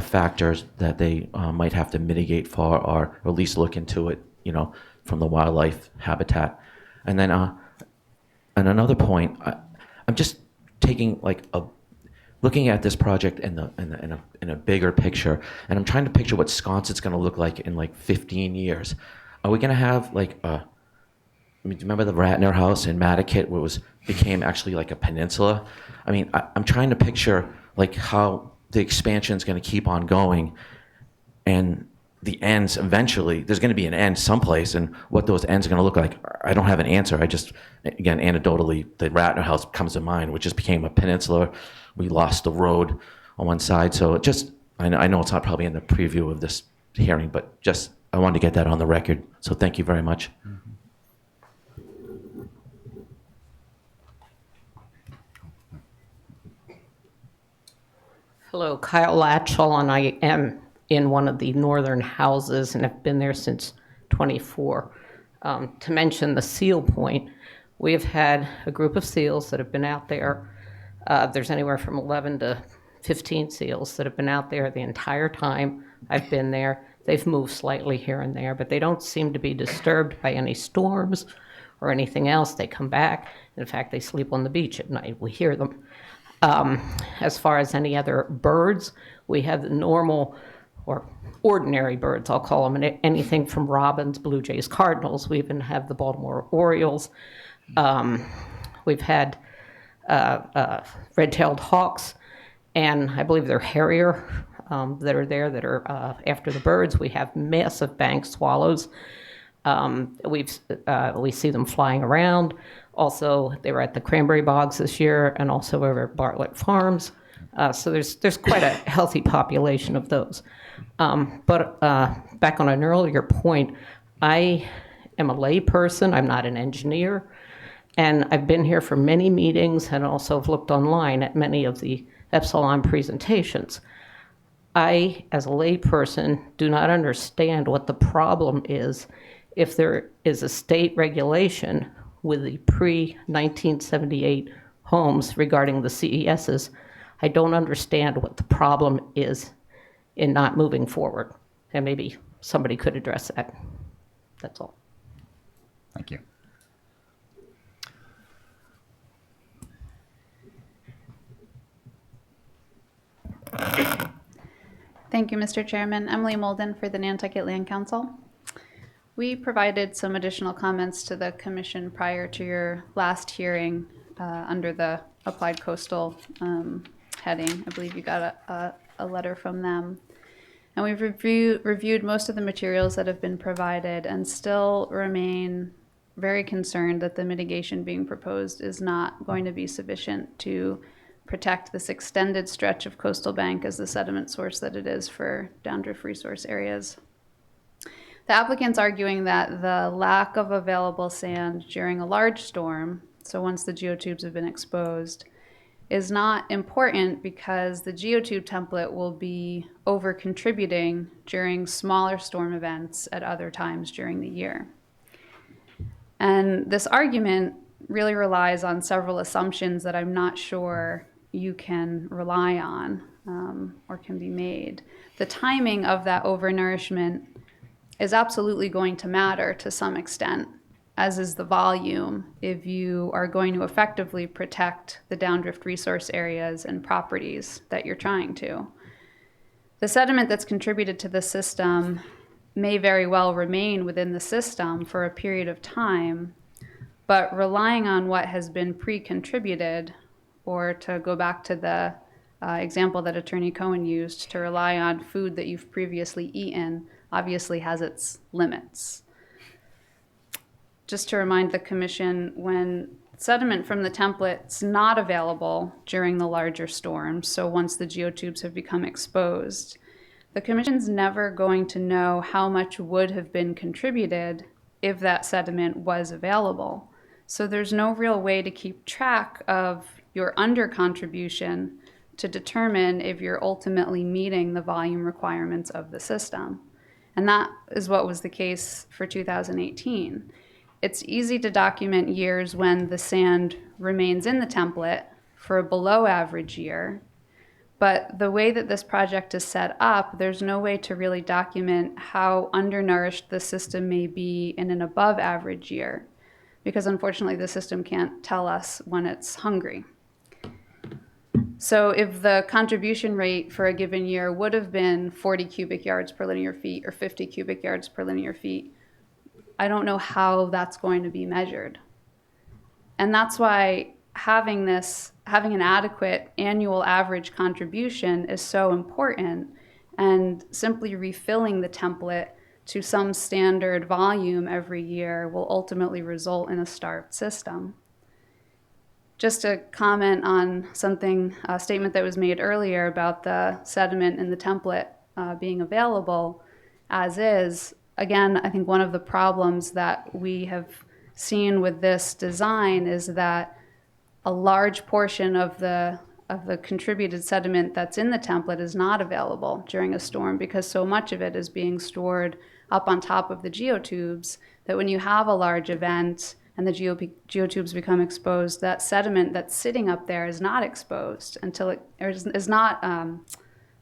factor that they might have to mitigate for, or at least look into it, from the wildlife habitat. And then, and another point, I'm just taking looking at this project in a bigger picture, and I'm trying to picture what Sconset's going to look like in 15 years. Are we going to have do you remember the Ratner House in Nantucket, where it became actually like a peninsula? I mean, I'm trying to picture how the expansion is going to keep on going, and the ends eventually, there's going to be an end someplace, and what those ends are going to look like, I don't have an answer. I just, again, anecdotally, the Ratner House comes to mind, which just became a peninsula. We lost the road on one side, so it just, I know it's not probably in the preview of this hearing, but just, I wanted to get that on the record, so thank you very much. Hello, Kyle Latchell, and I am in one of the northern houses and have been there since 24. To mention the seal point, we've had a group of seals that have been out there. There's anywhere from 11 to 15 seals that have been out there the entire time I've been there. They've moved slightly here and there, but they don't seem to be disturbed by any storms or anything else. They come back. In fact, they sleep on the beach at night. We hear them. As far as any other birds, we have the normal or ordinary birds, I'll call them, anything from robins, blue jays, cardinals. We even have the Baltimore Orioles. We've had red-tailed hawks, and I believe they're harrier that are there that are after the birds. We have massive bank swallows. We see them flying around. Also, they were at the cranberry bogs this year, and also over at Bartlett Farms. So there's quite a healthy population of those. But back on an earlier point, I am a lay person. I'm not an engineer. And I've been here for many meetings and also have looked online at many of the Epsilon presentations. I, as a lay person, do not understand what the problem is if there is a state regulation with the pre-1978 homes regarding the CESs. I don't understand what the problem is in not moving forward. And maybe somebody could address that. That's all. Thank you. Thank you, Mr. Chairman. Emily Molden for the Nantucket Land Council. We provided some additional comments to the commission prior to your last hearing under the Applied Coastal heading. I believe you got a letter from them. And we've reviewed most of the materials that have been provided and still remain very concerned that the mitigation being proposed is not going to be sufficient to protect this extended stretch of coastal bank as the sediment source that it is for downdrift resource areas. The applicant's arguing that the lack of available sand during a large storm, so once the geotubes have been exposed, is not important because the geotube template will be over-contributing during smaller storm events at other times during the year. And this argument really relies on several assumptions that I'm not sure you can rely on or can be made. The timing of that overnourishment is absolutely going to matter to some extent, as is the volume, if you are going to effectively protect the downdrift resource areas and properties that you're trying to. The sediment that's contributed to the system may very well remain within the system for a period of time, but relying on what has been pre-contributed, or to go back to the example that Attorney Cohen used, to rely on food that you've previously eaten, obviously has its limits. Just to remind the commission, when sediment from the template's not available during the larger storms, so once the geotubes have become exposed, the commission's never going to know how much would have been contributed if that sediment was available. So there's no real way to keep track of your under contribution to determine if you're ultimately meeting the volume requirements of the system. And that is what was the case for 2018. It's easy to document years when the sand remains in the template for a below average year, but the way that this project is set up, there's no way to really document how undernourished the system may be in an above average year, because unfortunately the system can't tell us when it's hungry. So if the contribution rate for a given year would have been 40 cubic yards per linear feet or 50 cubic yards per linear feet, I don't know how that's going to be measured. And that's why having an adequate annual average contribution is so important. And simply refilling the template to some standard volume every year will ultimately result in a starved system. Just to comment on something, a statement that was made earlier about the sediment in the template being available as is. Again, I think one of the problems that we have seen with this design is that a large portion of the contributed sediment that's in the template is not available during a storm because so much of it is being stored up on top of the geotubes that when you have a large event and the geotubes become exposed, that sediment that's sitting up there is not exposed until it or is not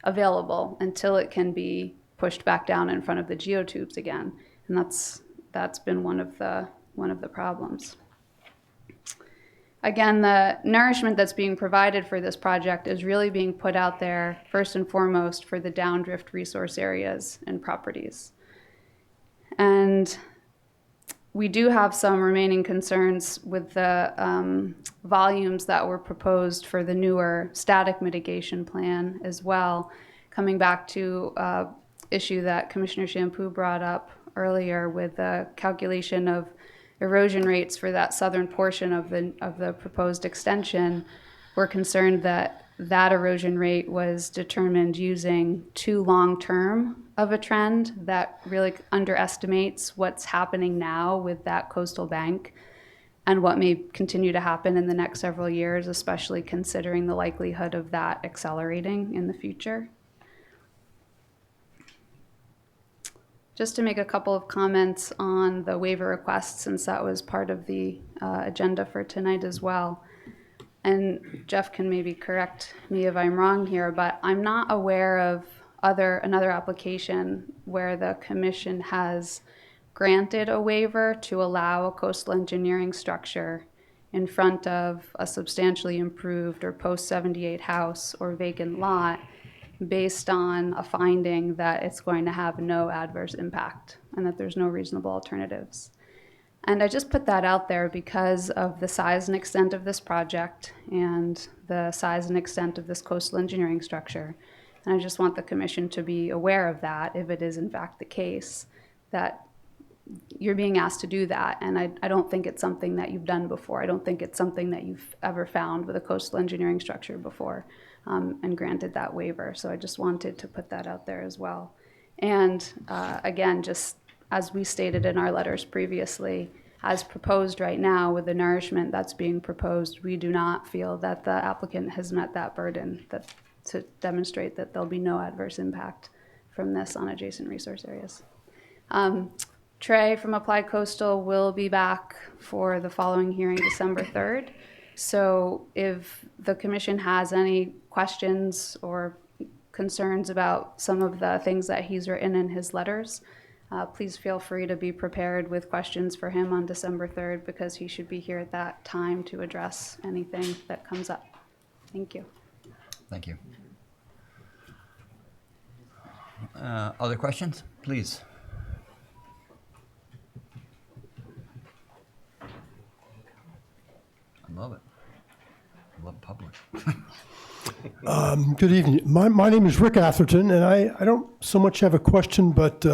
available until it can be pushed back down in front of the geotubes again, and that's been one of the problems. Again, the nourishment that's being provided for this project is really being put out there first and foremost for the downdrift resource areas and properties. And we do have some remaining concerns with the volumes that were proposed for the newer static mitigation plan as well. Coming back to an issue that Commissioner Shampoo brought up earlier with the calculation of erosion rates for that southern portion of the proposed extension, we're concerned that that erosion rate was determined using too long-term of a trend that really underestimates what's happening now with that coastal bank and what may continue to happen in the next several years, especially considering the likelihood of that accelerating in the future. Just to make a couple of comments on the waiver request, since that was part of the agenda for tonight as well. And Jeff can maybe correct me if I'm wrong here, but I'm not aware of another application where the commission has granted a waiver to allow a coastal engineering structure in front of a substantially improved or post-78 house or vacant lot based on a finding that it's going to have no adverse impact and that there's no reasonable alternatives. And I just put that out there because of the size and extent of this project and the size and extent of this coastal engineering structure. And I just want the commission to be aware of that if it is in fact the case that you're being asked to do that. And I don't think it's something that you've done before. I don't think it's something that you've ever found with a coastal engineering structure before. And granted that waiver. So I just wanted to put that out there as well. And again, just as we stated in our letters previously, as proposed right now with the nourishment that's being proposed, we do not feel that the applicant has met that burden to demonstrate that there'll be no adverse impact from this on adjacent resource areas. Trey from Applied Coastal will be back for the following hearing December 3rd. So if the commission has any questions or concerns about some of the things that he's written in his letters, please feel free to be prepared with questions for him on December 3rd because he should be here at that time to address anything that comes up. Thank you. Thank you. Other questions? Please. I love it. I love public. Good evening. My name is Rick Atherton, and I don't so much have a question, but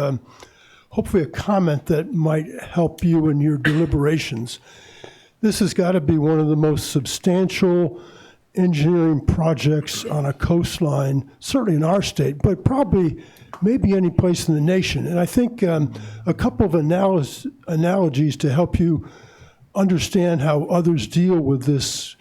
hopefully a comment that might help you in your deliberations. This has got to be one of the most substantial engineering projects on a coastline, certainly in our state, but probably maybe any place in the nation. And I think a couple of analogies to help you understand how others deal with this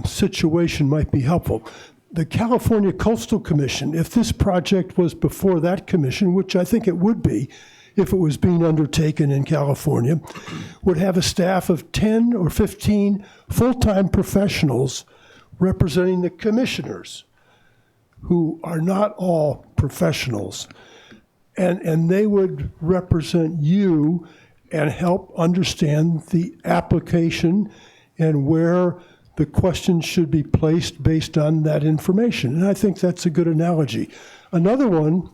situation might be helpful. The California Coastal Commission, if this project was before that commission, which I think it would be if it was being undertaken in California, would have a staff of 10 or 15 full-time professionals representing the commissioners, who are not all professionals. And they would represent you and help understand the application and where the questions should be placed based on that information. And I think that's a good analogy. Another one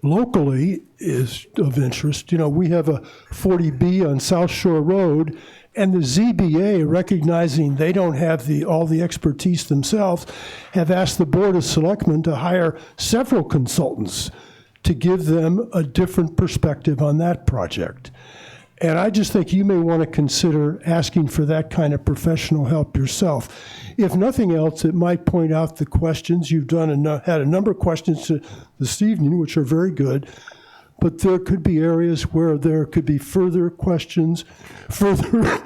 locally is of interest. You know, we have a 40B on South Shore Road, And the ZBA, recognizing they don't have all the expertise themselves, have asked the Board of Selectmen to hire several consultants to give them a different perspective on that project. And I just think you may want to consider asking for that kind of professional help yourself. If nothing else, it might point out the questions you've done and had a number of questions this evening, which are very good. But there could be areas where there could be further questions, further,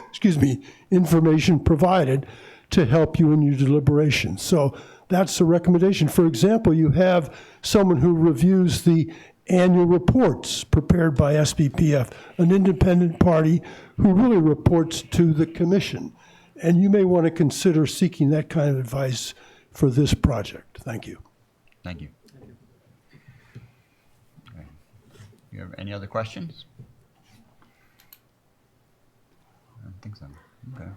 excuse me, information provided to help you in your deliberations. So that's a recommendation. For example, you have someone who reviews the annual reports prepared by SBPF, an independent party who really reports to the commission. And you may want to consider seeking that kind of advice for this project. Thank you. Thank you. Okay. You have any other questions? I don't think so. Okay.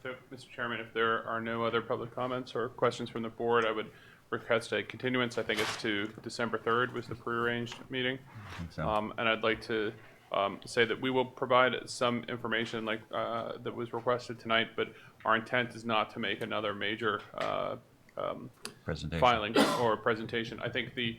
So, Mr. Chairman, if there are no other public comments or questions from the board, I would request a continuance. I think it's to December 3rd was the prearranged meeting. I think so. And I'd like to say that we will provide some information like that was requested tonight, but our intent is not to make another major Presentation. filing or presentation. I think the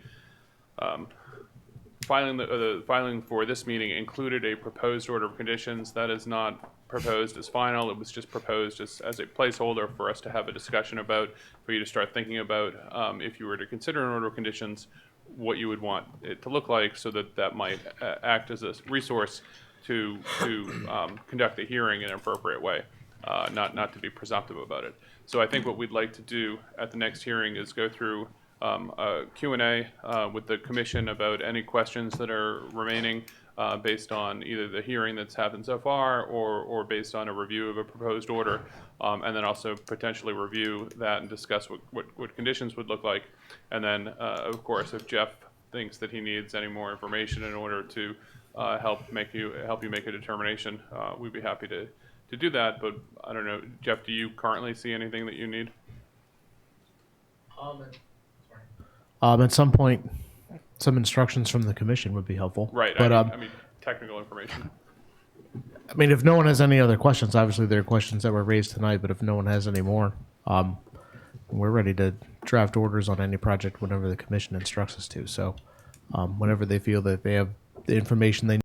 filing for this meeting included a proposed order of conditions. That is not proposed as final. It was just proposed as a placeholder for us to have a discussion about, for you to start thinking about if you were to consider an order of conditions, what you would want it to look like, so that might act as a resource to conduct a hearing in an appropriate way, not to be presumptive about it. So I think what we'd like to do at the next hearing is go through a Q&A with the commission about any questions that are remaining based on either the hearing that's happened so far or based on a review of a proposed order, and then also potentially review that and discuss what conditions would look like. And then, of course, if Jeff thinks that he needs any more information in order to help you make a determination, we'd be happy to do that. But I don't know, Jeff, do you currently see anything that you need? At some point, some instructions from the commission would be helpful. Right. But I mean technical information. I mean, if no one has any other questions, obviously there are questions that were raised tonight. But if no one has any more, we're ready to draft orders on any project whenever the commission instructs us to. So, whenever they feel that they have the information they